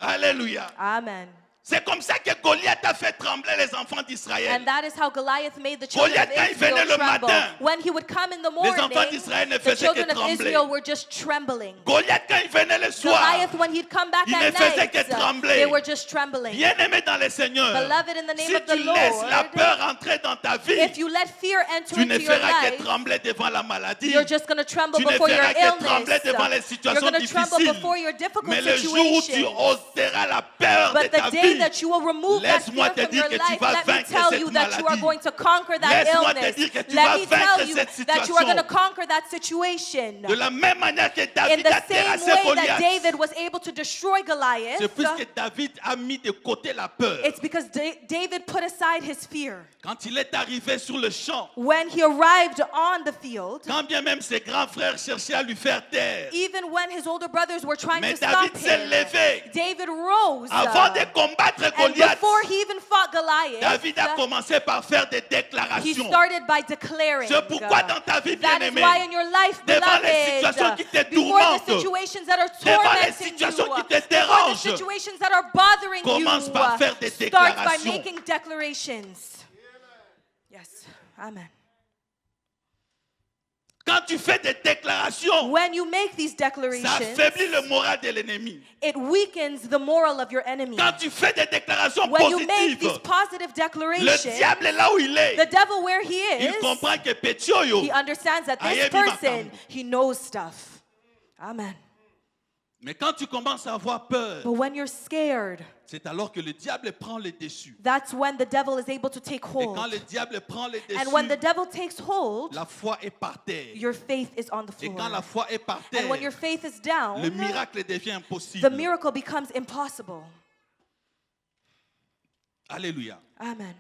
Alléluia. Amen. C'est comme ça que Goliath a fait trembler les enfants d'Israël. And that is how Goliath made the children of Goliath, quand il venait Israel le tremble. matin, When he would come in the les enfants morning, d'Israël ne the faisaient que children of trembler. Israel were just trembling. Goliath, quand il venait le soir, Goliath, when he'd come back il ne at faisait que night, trembler. they were just trembling. bien-aimé dans le Seigneur, Beloved in the name si of the tu laisses la Lord, peur entrer dans ta vie, if you let fear enter tu ne into your feras que life, trembler devant la maladie. you're just going to tremble Tu ne before your feras que trembler illness. devant les You're situations going to tremble difficiles. before your difficult Mais le jour où tu situations. ôteras la peur de But ta the day vie, that you will remove that laisse-moi fear te from dire your que tu life, vas let me vaincre tell cette you that you are maladie. going to conquer that Laisse-moi te illness. dire que tu Let vas me vaincre tell you cette that you are going to situation. conquer that situation. de la même manière que In David the a same terrassé way that Goliath, David was able to destroy Goliath, c'est puisque David a mis de côté la peur. it's because David put aside his fear. Quand il est arrivé sur le champ, When he arrived on the field, quand bien même ses grands frères cherchaient à lui faire taire, even when his older brothers were trying mais to stop David s'est him, levé David rose avant de combattre battre And Goliath, before he even fought Goliath, David a commencé par faire des he déclarations. started by declaring. C'est pourquoi dans ta vie, That is bien-aimée, why in your life, devant les situations qui te beloved, before the tourmentent, situations that are devant les tormenting situations you, qui te before the dérangent, situations that are bothering you, commence par faire des start by déclarations. making declarations. Yes, amen. Quand tu fais des déclarations, When you make these ça declarations, affaiblit le moral de l'ennemi. it weakens the moral of your enemy. Quand tu fais des déclarations When you make these positives, positive le declarations, diable est là où il est. the devil where he Il is, comprend que Petioyo, he understands that this Ayebi person, makambo. he knows stuff. Amen. mais quand tu commences à avoir peur, But when you're scared, c'est alors que le diable prend le dessus. that's when the devil is able to take Et hold. quand le diable prend le And when the dessus, devil takes hold, la foi est par terre. your faith is on the Et floor. quand la foi est par And when your terre, faith is down, le miracle devient the impossible. miracle becomes impossible. Alléluia. Amen.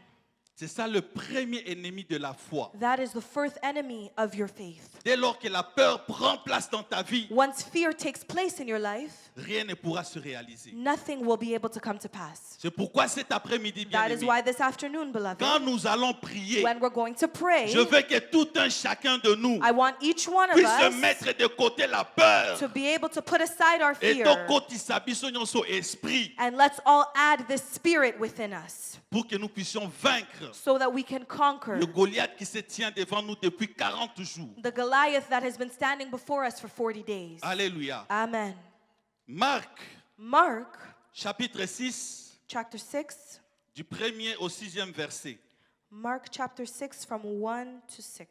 C'est ça le premier ennemi de la foi. That is the first enemy of your faith. Dès lors que la peur prend place dans ta vie, Once fear takes place in your life, rien ne pourra se réaliser. nothing will be able to come to pass. C'est pourquoi cet après-midi, bien That is aimé, why this afternoon, beloved, quand nous allons prier, when we're going to pray, je veux que tout un chacun de nous I want each one of puisse se us mettre de côté la peur. to be able to put aside our Et fear, tokotisa biso nyonso esprit and let's all add this spirit within us pour que nous puissions vaincre so that we can conquer le Goliath qui se tient devant nous depuis 40 jours. the Goliath that has been standing before us for 40 days. Alléluia. Amen. Marc, Mark chapitre 6, chapter 6. du 1er au 6e verset. Mark chapter 6 from 1 to 6.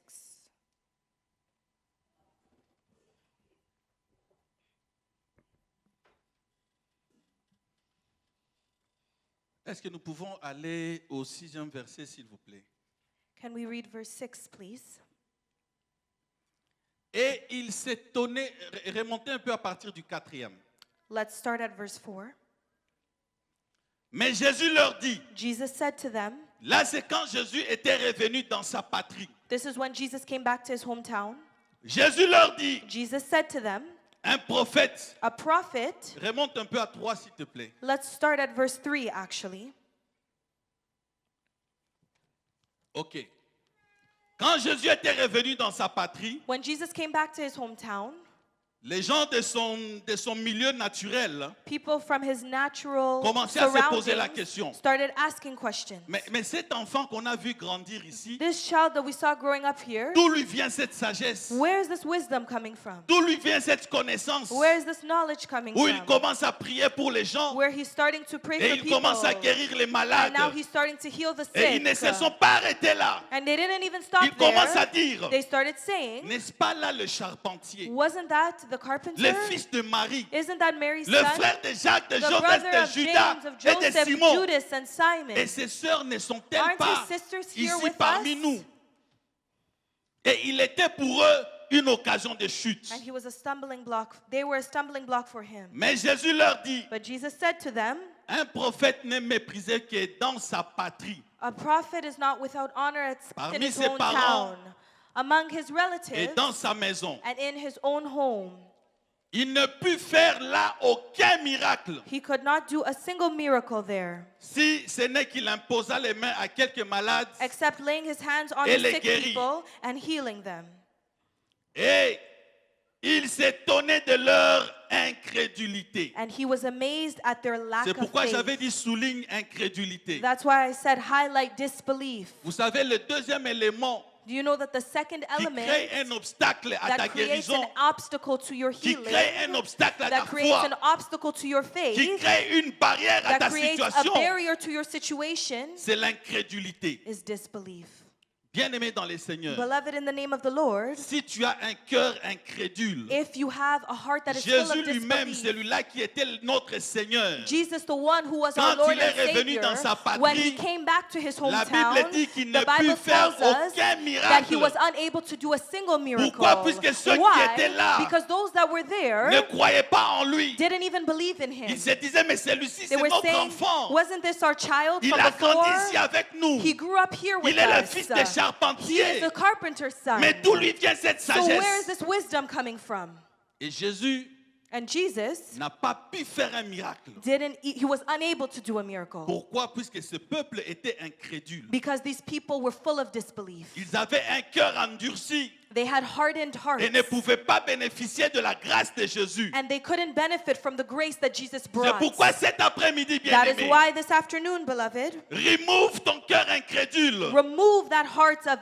Est-ce que nous pouvons aller au 6e verset, s'il vous plaît? Can we read verse 6, please? Et il s'étonnait, remontez un peu à partir du 4e. Let's start at verse 4. Mais Jésus leur dit, Jesus said to them, là c'est quand Jésus était revenu dans sa patrie. this is when Jesus came back to his hometown. Jésus leur dit, Jesus said to them, un prophète, a prophet, remonte un peu à 3 s'il te plaît. let's start at verse 3 actually. Ok. Quand Jésus était revenu dans sa patrie, When Jesus came back to his hometown, les gens de son milieu naturel people from his natural commençaient à se poser la surroundings question. started asking questions. Mais cet enfant qu'on a vu grandir ici, This child that we saw growing up here, d'où lui vient cette sagesse? where is this wisdom coming from? D'où lui vient cette connaissance? Where is this knowledge coming Où il from? commence à prier pour les gens Where he's starting to pray et for il people. commence à guérir les malades. And now he's starting to heal the Et ils ne sick. se sont pas arrêtés là. And they didn't even stop Ils commencent à there. dire, They started saying, n'est-ce pas là le charpentier, wasn't that the le carpenter? fils de Marie, Isn't that Mary's le son? frère de Jacques, de The Joseph, brother de of Judas James, of et de Joseph, Simon? Judas, and Simon. Et ses sœurs ne sont-elles Aren't pas his sisters here ici with parmi us? nous? Et il était pour eux une occasion de chute. And he was a stumbling block. They were a stumbling block for him. Mais Jésus leur dit, But Jesus said to them, un prophète n'est méprisé que dans sa patrie a prophet is not without honor in Parmi his ses own parents town, among his et relatives, dans sa maison. and in his own home. Il ne put faire là aucun miracle He could not do a single miracle there, si ce n'est qu'il imposa les mains à quelques malades except laying his hands on Et the les sick guérit. people and healing them. et il s'étonnait de leur incrédulité. And he was amazed at their lack C'est of pourquoi j'avais faith. dit souligne incrédulité. That's why I said highlight disbelief. Vous savez, le deuxième élément Do you know that the second qui element crée un obstacle à ta that creates an guérison, obstacle to your qui healing, crée un obstacle à ta that creates foi, an obstacle to your qui faith, crée une barrière à that ta creates a situation, barrier to your situation, c'est l'incrédulité. is disbelief. Bien-aimé dans les Seigneurs, Beloved, in the name of the Lord, si tu as un cœur incrédule, if you have a heart that is full Jésus of lui-même, disbelief, celui-là qui était notre Seigneur, Jesus, the one who was our Quand Lord il est and revenu Savior, dans sa patrie, when he came back to his la hometown, Bible dit qu'il ne the put Bible faire tells us aucun that he miracle. was unable to do a single miracle. Pourquoi? Puisque ceux qui Why? étaient là Because those that were ne there croyaient pas en lui. didn't even believe in him. Ils se disaient, mais celui-ci, They c'est were notre saying, enfant. wasn't this our child Il from a grandi ici before? avec nous. He grew up here with Il est le us. fils des He is charpentiers. the carpenter's son. Mais d'où lui vient cette So where is sagesse? this wisdom coming from? Et Jésus And Jesus n'a pas pu faire un miracle. he was unable to do a miracle. Pourquoi? Puisque ce peuple était incrédule. Because these people were full of disbelief. Ils avaient un cœur endurci. They had hardened hearts. Et ne pouvaient pas bénéficier de la grâce de Jésus. And they couldn't benefit from the grace that Jesus brought. C'est pourquoi cet après-midi, That is bien-aimé, why this afternoon, beloved, remove ton cœur incrédule. remove that heart of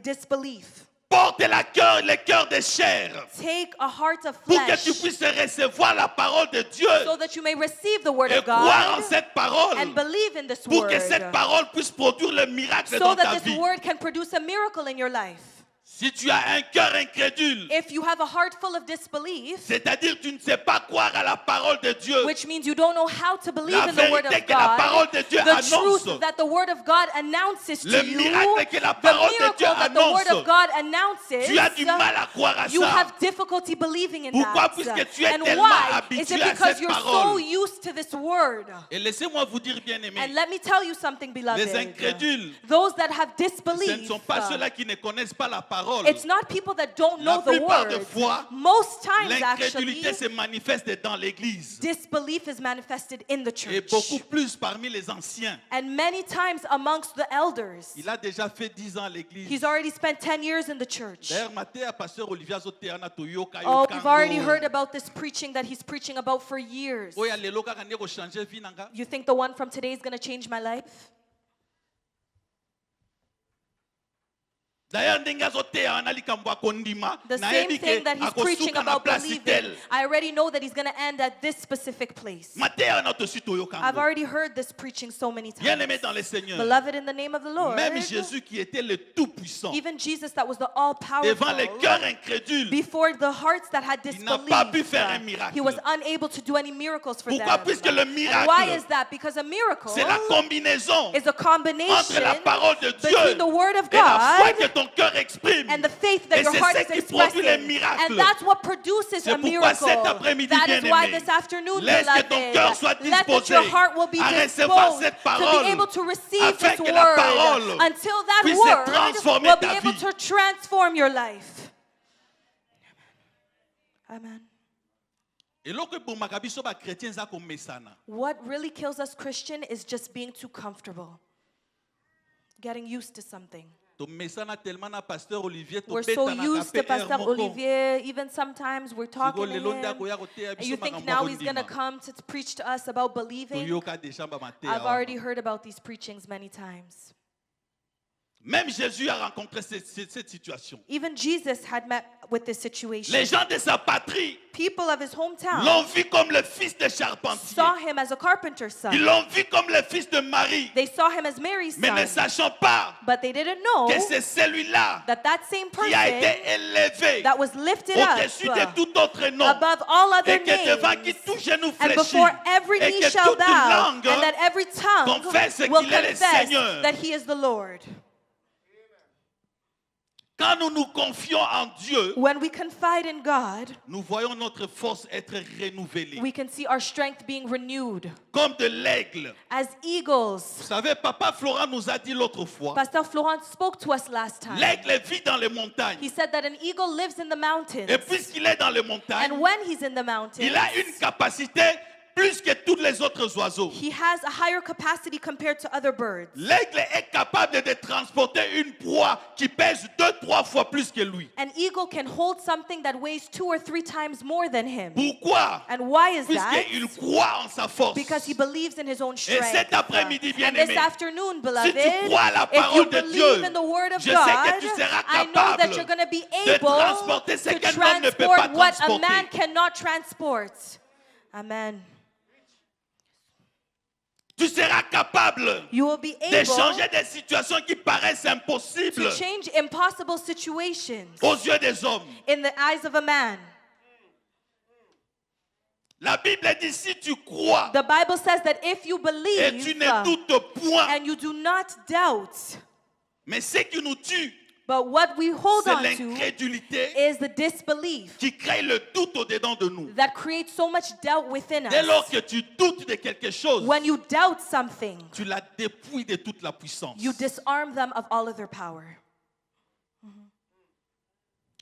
disbelief. Porte le cœur de chair. Take a heart of Pour que flesh tu puisses recevoir la parole de Dieu. so that you may receive the word Et of croire en God cette parole. and believe in this Pour word que cette parole puisse produire le miracle so dans ta that this vie. word can produce a miracle in your life. Si tu as un cœur incrédule, If you have a heart full of disbelief, c'est-à-dire tu ne sais pas croire à la parole de Dieu, which means you don't know how to believe la in the word vérité of que la God, parole de Dieu the annonce, truth that the word of God announces le to you, miracle que la the parole de miracle Dieu that the word annonce, of God announces, tu as du mal à croire à you ça. have difficulty believing in Pourquoi? that. Puisque tu es And tellement why? Is habitué it à because cette you're so parole. used to this word? Et laissez-moi vous dire, bien-aimés, And let me tell you something, beloved. les incrédules, Those that have ce ne disbelief, sont pas ceux-là qui ne connaissent pas la parole. it's not people that don't La know the plupart de word. fois, Most times, l'incrédulité actually, se manifeste dans l'église. disbelief is manifested in the Et church. beaucoup plus parmi les anciens. And many times amongst the elders. Il a déjà fait 10 ans à l'église. He's already spent 10 years in the church. D'ailleurs, matin, pasteur Olivier Azoteana Toyoka Oh, we've already heard about this preaching that he's preaching about for years. Oya lelo kaka ndeko changer vie nanga. You think the one from today is going to change my life? D'ailleurs, ndenge azoteana likambo akondima. The same thing that he's preaching about believing, I already know that he's going to end at this specific place. I've already heard this preaching so many times. Bien-aimé dans le Seigneur. Beloved in the name of the Lord, Même Jésus qui était le tout-puissant, even Jesus that was the all-powerful, devant les cœurs incrédules, before the hearts that had il n'a pas pu disbelief, faire un miracle. he was unable to do any miracles for Pourquoi? them. Puisque le And why is miracle, that? Because a miracle c'est la combinaison is a combination entre la parole de Dieu between the word of et la foi God que ton cœur exprime. and the faith that Et your c'est heart ce is qui produit les expressing. miracles. And that's what produces C'est a pourquoi miracle. cet après-midi, That is why bien-aimé, this afternoon, laisse que ton cœur soit beloved, let that disposé your heart will be à recevoir disposed cette to parole, be able to receive afin this que la word parole until that puisse word transformer will be ta able vie. to transform your life. Amen. What really kills us Christian is just being too comfortable, getting used to something. We're so used to Pastor Olivier, even sometimes we're talking to him, and you think now he's going to come to preach to us about believing. I've already heard about these preachings many times. Même Jésus a rencontré cette situation. Even Jesus had met with this situation. Les gens de sa patrie People of his hometown l'ont vu comme le fils de charpentier. saw him as a carpenter's son. Ils l'ont vu comme le fils de Marie. They saw him as Mary's Mais ne son. sachant pas But they didn't know que c'est celui-là that that same qui a été person élevé that was lifted up au-dessus de tout autre nom. above all other Et que devant qui names, tout genou and fléchit. before every Et knee que shall toute bow, langue and that every tongue confesse will qu'il est le confess Seigneur. that he is the Lord. Quand nous nous confions en Dieu, When we confide in God, nous voyons notre force être renouvelée. we can see our strength being renewed. Comme de l'aigle. As eagles, Vous savez, Papa Florent nous a dit l'autre fois, Pastor Florent spoke to us last time. l'aigle vit dans les montagnes. He said that an eagle lives in the mountains. Et puisqu'il est dans les montagnes, And when he's in the mountains, il a une capacité plus que tous les autres oiseaux. he has a higher capacity compared to other birds. L'aigle est capable de transporter une proie qui pèse 2-3 fois plus que lui. An eagle can hold something that weighs 2 or 3 times more than him. Pourquoi? And why is that? Puisqu'il croit en sa force. Because he believes in his own Et strength. cet après-midi, And bien-aimé, this afternoon, si beloved, tu crois à la if you parole de believe Dieu, in the word of je sais God, que tu seras I know that capable you're going to be de able transporter ce to qu'un homme ne peut transport pas what a transporter. man cannot transport. Amen. Tu seras capable You will be de able changer des situations qui paraissent impossibles to change impossible situations aux yeux des hommes. in the eyes of a man. La Bible dit si tu crois The Bible says that if you et believe tu ne doutes point, and you do not doubt, mais ce qui nous tue, but what we hold c'est on to l'incrédulité is the disbelief qui crée le doute au-dedans de nous. that creates so much doubt within Dès lors us. que tu doutes de quelque chose, When you doubt something, tu la dépouilles de toute la puissance. you disarm them of all of their power.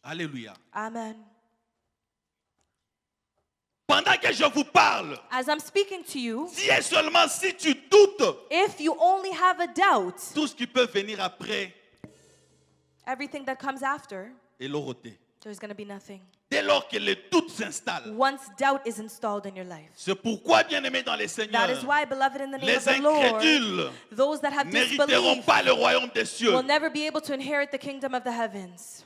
Alléluia. Amen. Pendant que je vous parle, as I'm speaking to you, si et seulement si tu doutes, if you only have a doubt, tout ce qui peut venir après everything that comes after, est loroté. there's going to be nothing. Dès lors que le doute s'installe, Once doubt is installed in your life. c'est pourquoi, bien-aimés dans les Seigneurs, That is why, beloved, in the name les of the Lord, incrédules those that have n'hériteront disbelief pas le royaume des cieux. will never be able to inherit the kingdom of the heavens.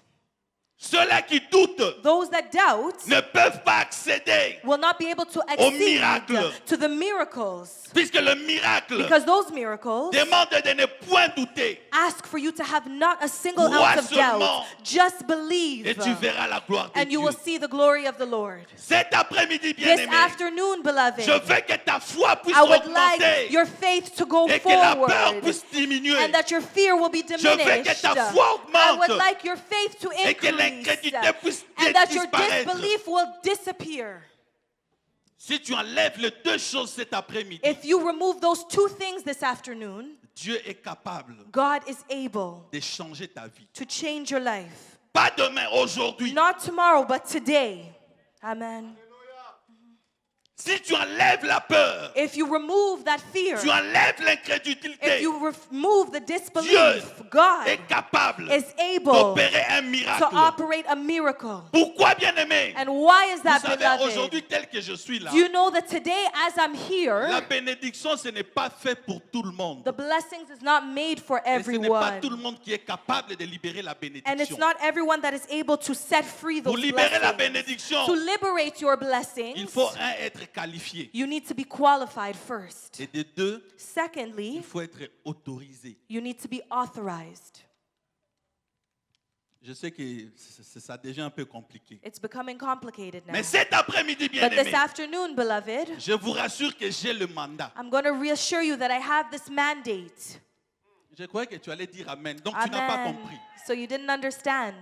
Ceux-là qui doutent Those that doubt ne peuvent pas accéder, will not be able to Au accede miracle. to the miracles, puisque le miracle because those miracles demande de ne point douter. ask for you to have not a single Crois ounce of doubt. seulement. Just believe, Et tu verras la gloire de and you Dieu. will see the glory of the Lord. Cet après-midi, This bien-aimé, afternoon, beloved, je veux que ta foi puisse I would augmenter like your faith to go et que la peur forward, puisse diminuer and that your fear will be veux que diminished. ta foi I would augmente like your faith to et que increase, l'incrédulité puisse and that your disparaître. disbelief will disappear. Si tu enlèves les deux choses cet après-midi, If you remove those two things this afternoon, Dieu est capable God is able de changer ta vie. to change your life. Pas demain, aujourd'hui. Not tomorrow, but today. Amen. Si tu enlèves la peur, If you remove that fear, tu enlèves if l'incrédulité, you remove the Dieu disbelief, God est capable is able d'opérer un to miracle. operate a miracle. Pourquoi, bien-aimé? And why is Vous that, savez, beloved? aujourd'hui, tel que je suis là, Do you know that today, as I'm la here, bénédiction, ce n'est pas fait pour tout le monde. the blessings is not made for Et ce n'est pas everyone. tout le monde qui est capable de libérer la And it's bénédiction. not everyone that is able to set free Pour those libérer la blessings. bénédiction, To liberate your blessings, il faut, un, être qualifié. you need to be qualified first. Et de deux, Secondly, il faut être autorisé. you need to be authorized. Je sais que ça devient un peu compliqué. It's becoming complicated now. Mais cet après-midi, But this bien-aimé, afternoon, beloved, je vous rassure que j'ai le mandat. I'm going to reassure you that I have this mandate. Je croyais que tu allais dire Amen. Donc tu n'as pas Amen. compris. So you didn't understand.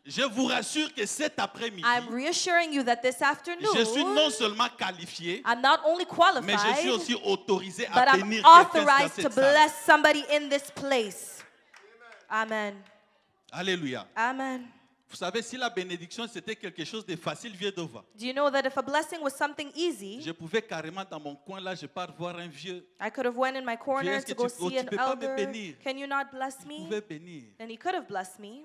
Je vous rassure que cet après-midi, I'm reassuring you that this afternoon, je suis non seulement qualifié, I'm not only mais je suis qualified, aussi autorisé but à I'm bénir quelqu'un dans authorized to cette salle. bless somebody in this place. Amen. Alléluia. Amen. Vous savez, si la bénédiction c'était quelque chose de facile, viens devant. Do you know that if a blessing was something easy, Je pouvais carrément dans mon coin là, je pars voir un vieux. I could have went in my corner est-ce to que go tu see an peux pas me elder. bénir? Can you not bless Vous me? pouvez bénir. And he could have blessed me.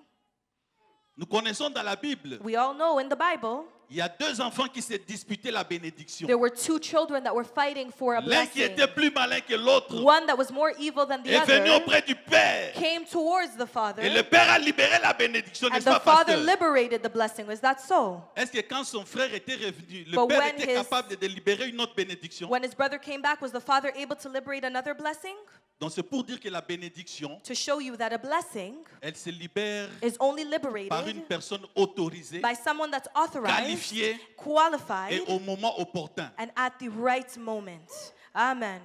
Nous connaissons dans la Bible, We all know in the Bible, il y a deux enfants qui se disputaient la bénédiction. there were two children that were fighting for a L'un qui blessing. était plus malin que l'autre One that was more evil than the est venu other auprès du Père. came towards the father, Et le Père a libéré la bénédiction, and n'est-ce the pas, father pasteur? liberated the blessing. Is that so? Est-ce que quand son frère était revenu, le But Père when était capable de libérer une autre bénédiction? When his brother came back, was the father able to liberate another blessing? Donc c'est pour dire que la bénédiction, To show you that a blessing elle se libère is only par une liberated personne autorisée by someone that's authorized, qualifié qualified, et au moment opportun. and at the right moment. Amen.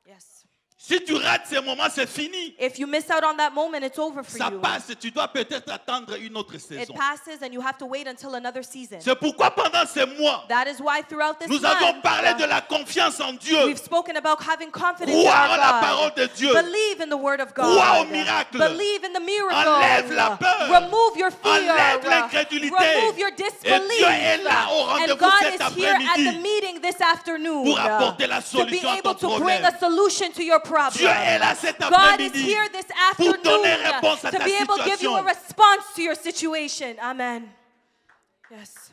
Yes. Si tu rates ces moments, c'est fini. If you miss out on that moment, it's over for Ça you. passe, tu dois peut-être attendre une autre It saison. passes and you have to wait until another season. C'est pourquoi pendant ces mois, That is why throughout this nous avons month, parlé de la confiance en Dieu. we've spoken about having confidence in Croire our en la God. parole de Dieu. Believe in the word of God. Croire au miracle. Believe in the miracle. Enlève la peur. Remove your fear. Enlève l'incrédulité. Remove your Et disbelief. Dieu est là au And rendez-vous God cet is here at the après-midi meeting this afternoon pour apporter la to be solution à able ton to bring problème. a solution to your problem. Dieu est là cet God is après-midi here this pour afternoon donner réponse à to ta be able to give you a situation. response to your situation. Amen. Yes.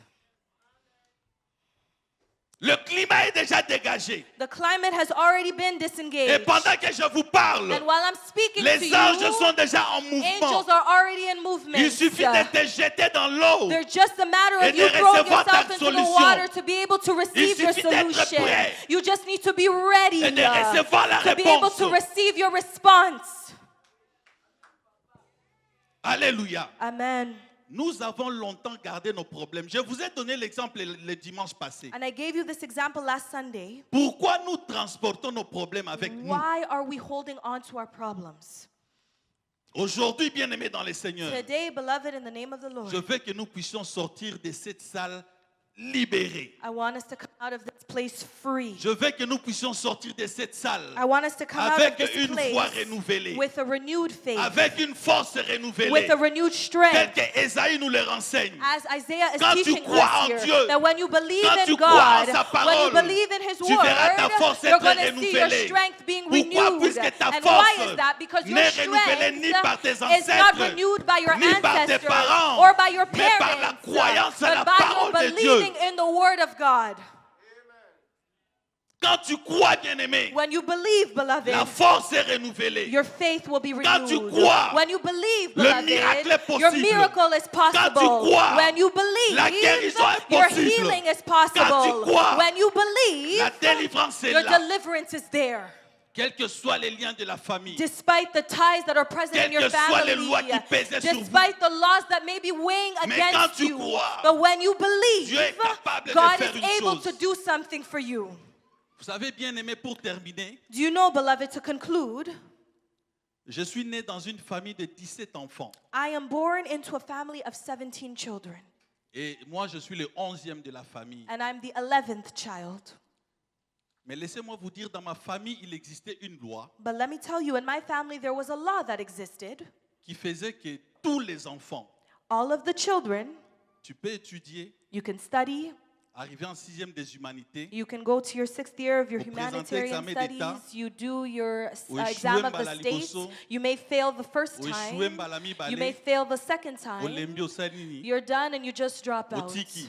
Le climat est déjà dégagé. The climate has already been Et disengaged. pendant que je vous parle, And while I'm speaking to les anges you, sont déjà en mouvement. angels are already in movement. Il suffit de te jeter dans l'eau. They're just a matter Et of de you throwing recevoir ta yourself into the solution. water to be able to receive your suffit d'être solution. prêt. You just need to be ready Et de recevoir la to be able réponse. to receive your response. Alléluia. Amen. Nous avons longtemps gardé nos problèmes. Je vous ai donné l'exemple le dimanche passé. And I gave you this example last Sunday. Pourquoi nous transportons nos problèmes avec nous? Why are we holding on to our problems? Aujourd'hui, bien-aimés dans les Seigneurs, Today, beloved, in the name of the je Lord, veux que nous puissions sortir de cette salle libérés. I want us to come out of this place free. Je veux que nous puissions sortir de cette salle I want us to come out of avec this une foi place renouvelée, with a renewed faith, avec une force renouvelée, with a renewed tel strength. que Ésaïe nous le renseigne. As Isaiah is Quand tu teaching crois us en here, Dieu, that when you believe quand tu in crois en God, sa when you parole, believe in His tu verras ta word, force you're être going to see your renouvelée. strength being Pourquoi? renewed. Puisque ta And why force is that? Because your n'est renouvelée strength ni par tes is not ancêtres, renewed by your ni par tes ancestors parents, or by your mais par la parents, croyance à la but by parole your de believing Dieu. in the word of God. Quand tu crois, bien-aimé, When you believe, beloved, la force est renouvelée. your faith will be Quand tu renewed. crois, When you believe, le beloved, miracle est your possible. miracle is possible. Quand tu crois, when you believe, la guérison est your possible. healing is Quand tu possible. crois, when you believe, la délivrance est your là. deliverance is there. Quels que soient les liens de la famille, Despite the ties that are present in your quelles que soient les family, lois qui pèsent sur vous, despite the laws that may be weighing mais quand against tu you, crois, but when you believe, Dieu est capable de God faire is une able chose. to do something for you. Vous savez, bien-aimé, pour terminer, Do you know, beloved, to conclude, je suis né dans une famille de 17 enfants. I am born into a family of 17 children, Et moi, je suis le 11e de la famille. and I'm the 11th child. Mais laissez-moi vous dire, dans ma famille, il existait une loi But let me tell you, in my family, there was a law that existed. qui faisait que tous les enfants, All of the children, tu peux étudier, you can study, arriver en 6e des humanités, you can go to your 6th year of your Vous présentez humanitarian examen d'État, studies, you do your ou exam échouer of the mbala states, liboso, you may fail the first ou échouer time, mbala mibale, you may fail the second time, olembi osalini, you're done and you just drop out. otiki.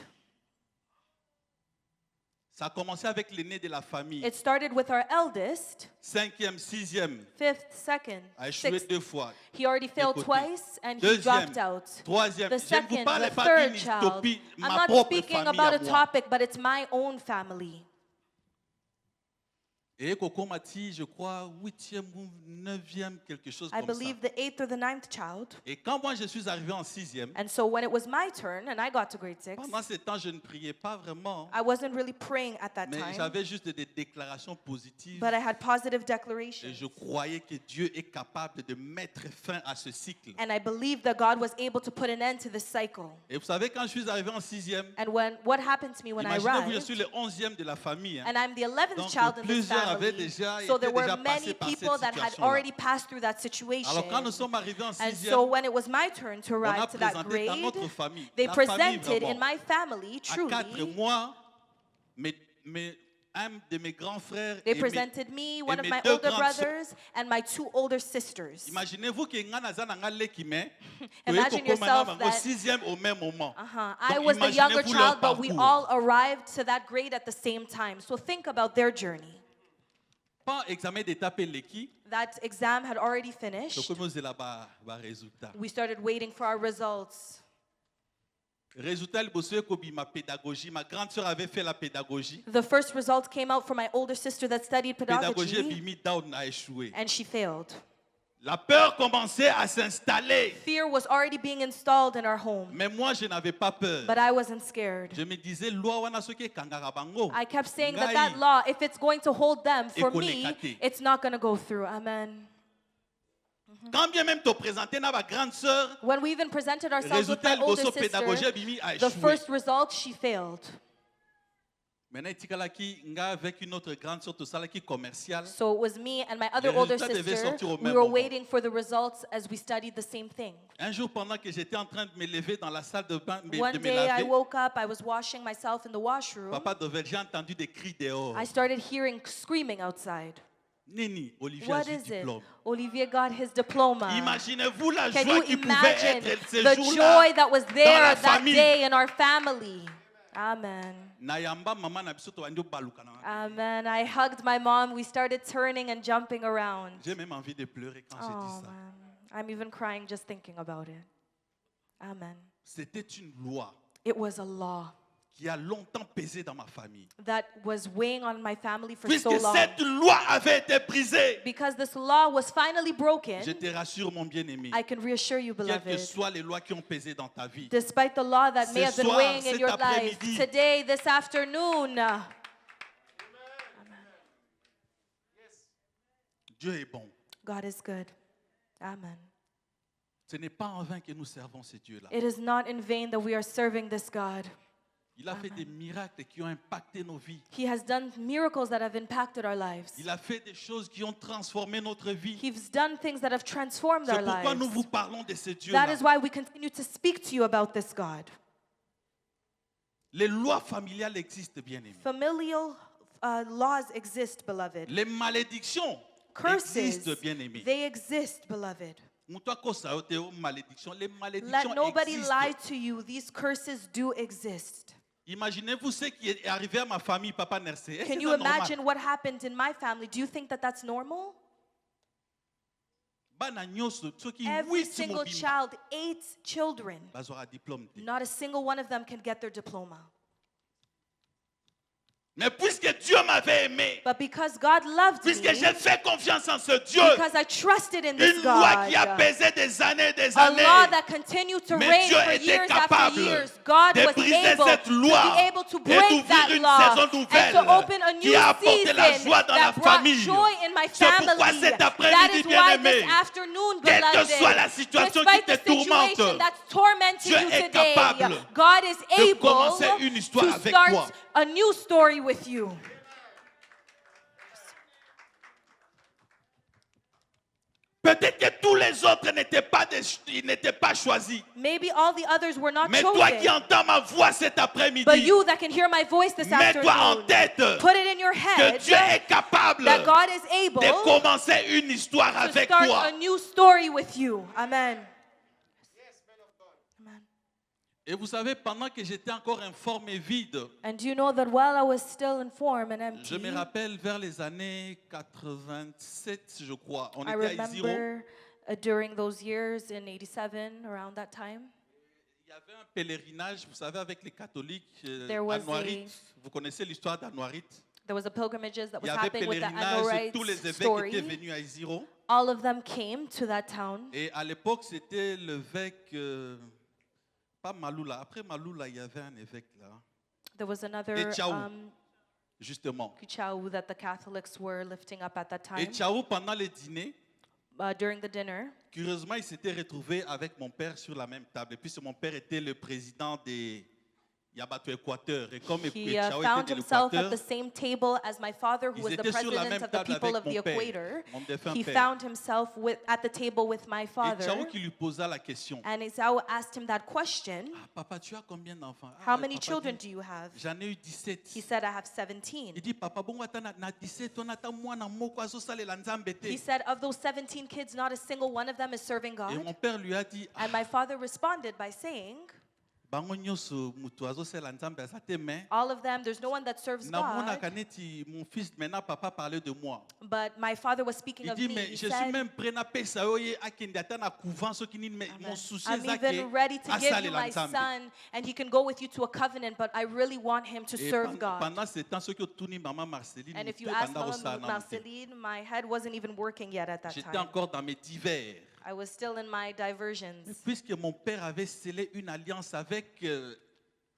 Ça a commencé avec l'aîné de la famille, It started with our eldest, 5e, 6e, 5th, 2nd, a échoué 6th. 2 fois. He already failed Côté. twice and he Deuxième, dropped out. 3e, The je ne vous second, parle the pas third d'une child. utopie, I'm ma not propre speaking famille about à a moi. topic, but it's my own family. Et Coco Mati, je crois, 8e ou 9e, quelque chose I comme ça. believe the 8th or the 9th child. Et quand moi je suis arrivé en 6e, And so when it was my turn and I got to grade 6, pendant ce temps, je ne priais pas vraiment, I wasn't really praying at that mais time, j'avais juste des déclarations positives. but I had positive Et declarations. je croyais que Dieu est capable de mettre fin à ce cycle. And I believed that God was able to put an end to this cycle. Et vous savez, quand je suis arrivé en 6e, And what happened to me when I imaginez-vous, je arrived, suis le 11e de la famille. Hein. and I'm the 11th Donc, child in this plusieurs avaient family, déjà so there été were déjà many passés par people cette that had situation-là. already passed through that situation. Alors quand nous sommes arrivés en And so 6e, when it was my turn to on a arrive to that présenté dans grade, notre famille, they la famille presented in vraiment, my family, à 4 truly, mois, un de mes grands frères they et mes, presented me, one of mes my deux older grandes brothers, and my 2 older sisters. Imaginez-vous que nga naza na nga leki me, Imagine yourself that 6e au même moment. I Donc, was the younger imaginez-vous leur child, but we parcours. all arrived to that grade at the same time. So think about their journey. Pas examen d'étape leki, That exam had already finished. donc nous là ba résultat. We started waiting for our results. Résultat liboso ko ma pédagogie, ma grande sœur avait fait la pédagogie. The first result came out for my older sister that studied Pédagogie pedagogy, bimi down a échoué. and she failed. La peur commençait à s'installer. Fear was already being installed in our home, Mais moi je n'avais pas peur. but I wasn't scared. Je me disais loi wana soki kangara bango. I kept saying that Ngai, that law, if it's going to hold them, for me, Ekolekate. it's not going to go through. Amen. Quand bien même te présenter na ba grande sœur, When we even presented ourselves with résultat my older liboso pédagogie sister, bimi a the échoué. first result, she failed. Maintenant itikalaki nga avec une autre grande sœur to salaki commercial. So it was me and my other Les older résultats devaient sister. sortir au We même were moment. waiting for the results as we studied the same thing. Un jour pendant que j'étais en train de me lever dans la salle de bain de One me day I laver, woke up, I was washing myself in the washroom. papa Dovel, j'ai entendu des cris dehors. I started hearing screaming outside. Nini, Olivier What a eu is it? diplôme. Olivier got his diploma. Imaginez-vous la Can joie you qui pouvait imagine être ce the jour-là joy that was dans there la that famille. day in our family? Amen. Nayamba mama na biso to andi baluka na. Amen. I hugged my mom. We started turning and jumping around. J'ai même envie de pleurer quand je dis Oh, ça. man. I'm even crying just thinking about it. Amen. C'était une loi It was a law qui a longtemps pesé dans ma famille. that was weighing on my family for Puisque so long. cette loi avait été brisée, Because this law was finally broken, je te rassure mon bien-aimé, I can reassure you, quelles que beloved, soient les lois qui ont pesé dans ta vie, despite the law that may Ce have been soir, weighing in cet your life, après-midi, today, this afternoon, Dieu est bon. God is good. Amen. Ce n'est pas en vain que nous servons ce Dieu-là. It is not in vain that we are serving this God. Il a fait des miracles qui ont impacté nos vies. He has done miracles that have impacted our lives. Il a fait des choses qui ont transformé notre vie. He's done things that have transformed C'est our pourquoi nous lives. vous parlons de ce That Dieu-là. is why we continue to speak to you about this God. Les lois familiales existent, bien-aimés. Familial laws exist, beloved. Les malédictions Curses, existent, bien-aimés. they exist, beloved. Les Let malédictions nobody lie existent. to you. These curses do exist. Imaginez-vous ce qui est arrivé à ma famille, Papa Nersé. Est-ce que Can c'est you normal? imagine what happened in my family? Do you think that that's normal? Bana nyonso, soki Every wisi single mobimba, child, 8 children, bazwaka diplôme te. not a single one of them can get their diploma. Mais puisque Dieu m'avait aimé, But because God loved puisque me, j'ai fait confiance en ce Dieu, because I trusted in this une loi qui a God, pesé des années et des a années, law that continued to Mais reign Dieu for était years after capable years, God de was briser able cette to loi be able to et break d'ouvrir that une law saison and nouvelle to open a qui new a apporté la season joie dans la that brought famille. joy in my C'est pourquoi family. cet That après-midi, is why bien-aimé, this afternoon, quelle que beloved, soit la situation qui despite te the situation tourmente, that's tormenting Dieu you est today, capable God is de able commencer une histoire to avec toi. start a new story with you. Peut-être que tous les autres n'étaient pas choisis. Maybe all the others were not Mais toi qui chosen. entends ma voix cet après-midi, But you that can hear my voice this mets-toi en afternoon, tête put it in your que head Dieu est capable that God is able de commencer une histoire to avec start toi. a new story with you. Amen. Amen. Et vous savez, pendant que j'étais encore informe et vide, And you know that while I was still in form and je me empty, rappelle vers les années 87, je crois, on I était à Isiro. remember during those years in 87, around that time, Il y avait un pèlerinage, vous savez, avec les catholiques There à was Noirit. Vous connaissez l'histoire d'Anoirit? there was a pilgrimages that Il y was avait happening with the pèlerinage, tous les Amorites évêques story. étaient venus à Isiro. All of them came to that town. Et à l'époque, c'était l'évêque, pas Maloula. Après Maloula, il y avait un évêque là, There was another Et Tchaou. justement. Kuchao that the Catholics were lifting up at that Et time. Tchaou, pendant le dîner, During the dinner, curieusement, il s'était retrouvé avec mon père sur la même table. Et puis mon père était le président des Yabato Équateur. Et comme he Tchaou found était de himself at l'Équateur, the same table as my father, who ils was the étaient sur la president même of the table people avec of the mon père, Equator. mon défunt He père. found himself at the table with my Et father. Tchaou qui lui posa la question. And Esau asked him that question, Ah, papa, tu as combien d'enfants? how Ah, many papa children dit, do you have? J'en ai eu 17. He said, I have 17. Il dit, papa, bon, na 17, on attend moi na moko azosalela nzambe te. He said, of those 17 kids, not a single one of them is serving Et God. mon père lui a dit, ah, And my father responded by saying, bango nyonso mutu azosala nzambe aza te, mais all of them, there's no one that serves God. namonaka neti mon fils, maintenant papa parlait de moi. But my father was speaking Il of dit, me. mais He je suis said, même prêt na pesa yo ye akende ata na couvent soki nini, mais mon souci I'm eza even ke ready to give you asalela my nzambe. son, and he can go with you to a covenant, but I really want him to Et serve God. pendant ce temps, soki otuni maman Marceline, And if you mutu ask ebanda Mama kosala nanu te. Marceline, my head wasn't even working yet at that J'étais time. encore dans mes divers. I was still in my diversions. Puisque mon père avait scellé une alliance avec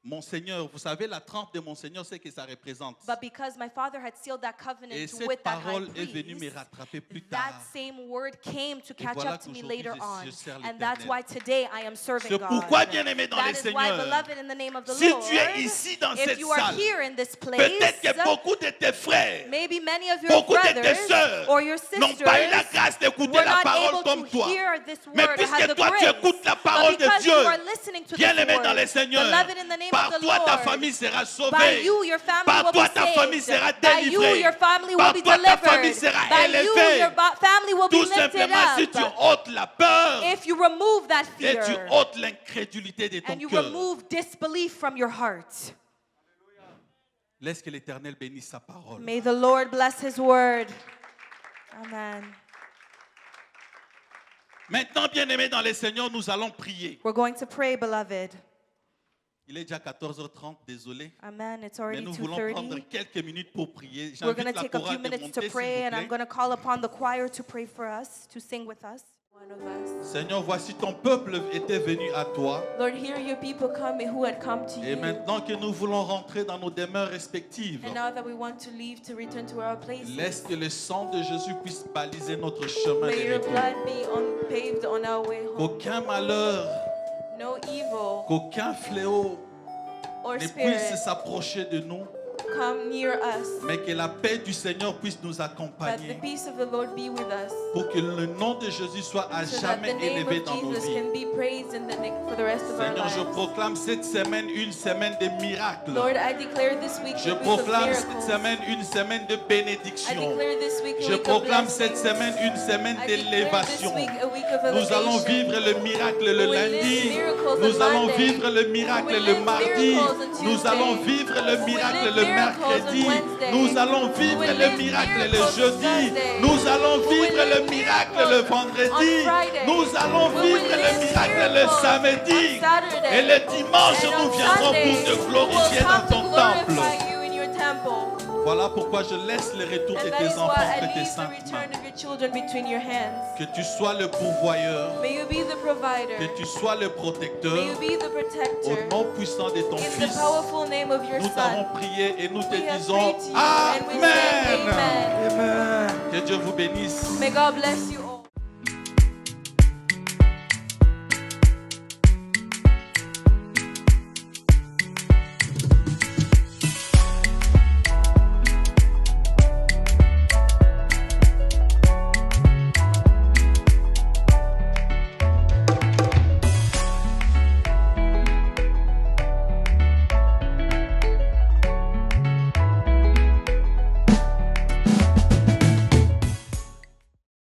Monseigneur, vous savez, la trempe de Monseigneur, c'est que ça représente. But because my father had sealed that Et covenant cette with that high parole est venue me priest, rattraper plus that tard. same word came to catch voilà up to me qu'aujourd'hui, later je on. sers And that's l'Éternel. why today I am serving C'est God. pourquoi, bien-aimé dans That le is why, Seigneur, beloved, in the name of the si Lord, tu es ici dans if cette you are salle, here in this place, peut-être que beaucoup de tes frères, maybe many of your beaucoup de tes brothers sœurs or your n'ont pas eu la sisters grâce d'écouter were la not parole able comme to toi. hear this Mais word or have puisque the toi, tu grace. écoutes la But parole de because you Dieu, are listening to bien-aimé this dans le word, Seigneur, beloved in the name par of the toi, ta Lord, famille sera by sauvée. you, your family Par will toi, be ta famille sera saved. By you, délivrée. your family will Par be toi, ta famille delivered. sera By you, élevée. your family will be Tout lifted simplement, si tu up. ôtes la peur If you remove that et tu fear ôtes l'incrédulité de ton and you cœur, remove disbelief from your heart, laisse que l'Éternel bénisse sa parole. may the Lord bless his word. Amen. Maintenant, bien-aimés dans le Seigneur, nous allons prier. We're going to pray, beloved. Il est déjà 14h30, désolé. Amen. It's Mais already nous voulons prendre 2:30. quelques minutes pour prier. We're going J'invite to la take a chorale few de minutes monter, to s'il pray, vous and I'm plaît. going to call upon the choir to pray for us, to sing with us. One of us. Seigneur, voici ton peuple était venu à toi. Lord, here your people come who had come to Et you. maintenant que nous voulons rentrer dans nos demeures respectives, And now that we want to leave to return to our places, laisse que le sang de Jésus puisse baliser notre chemin may de your retour. blood be paved on our way home. Qu'aucun malheur, No evil, qu'aucun fléau or ne spirit puisse s'approcher de nous, come near us, mais que la paix du Seigneur puisse nous but the accompagner peace of the Lord be with us, pour que le nom de Jésus soit à so that the jamais name élevé of dans nos Jesus vies. can be praised for the rest of our Seigneur, je lives. proclame cette semaine une semaine de miracles. Lord, I declare this week Je a week of proclame cette miracles. semaine une semaine de I bénédiction. declare this week a Je week of proclame cette blessings. semaine une semaine I declare this d'élévation. week a week of Nous allons elevation. vivre le miracle le We will live lundi. miracles Nous on allons Monday. vivre le miracle We will le live mardi. miracles on Nous Tuesday. allons vivre le We will miracle live le miracles on mercredi. Wednesday. Nous allons We vivre will le live miracle le miracles on jeudi. Thursday. Nous allons We will vivre le live miracle miracles le on vendredi. Friday. Nous allons We will vivre le live miracle le miracles samedi. on Saturday. Et le dimanche, And nous on viendrons Sunday, pour te we will glorifier come dans to ton temple. glorify you in your temple. Voilà pourquoi je laisse le retour de And that tes is enfants why I entre tes leave the saintes return mains. of your children between your hands. Que tu sois le pourvoyeur, May you be the provider. que tu sois le May protecteur. you be the Au protector. nom puissant de ton In the Fils, powerful name of your nous t'avons Son. prié et nous te We have disons prayed to you and we say Amen. amen. Que Dieu vous bénisse. May God bless you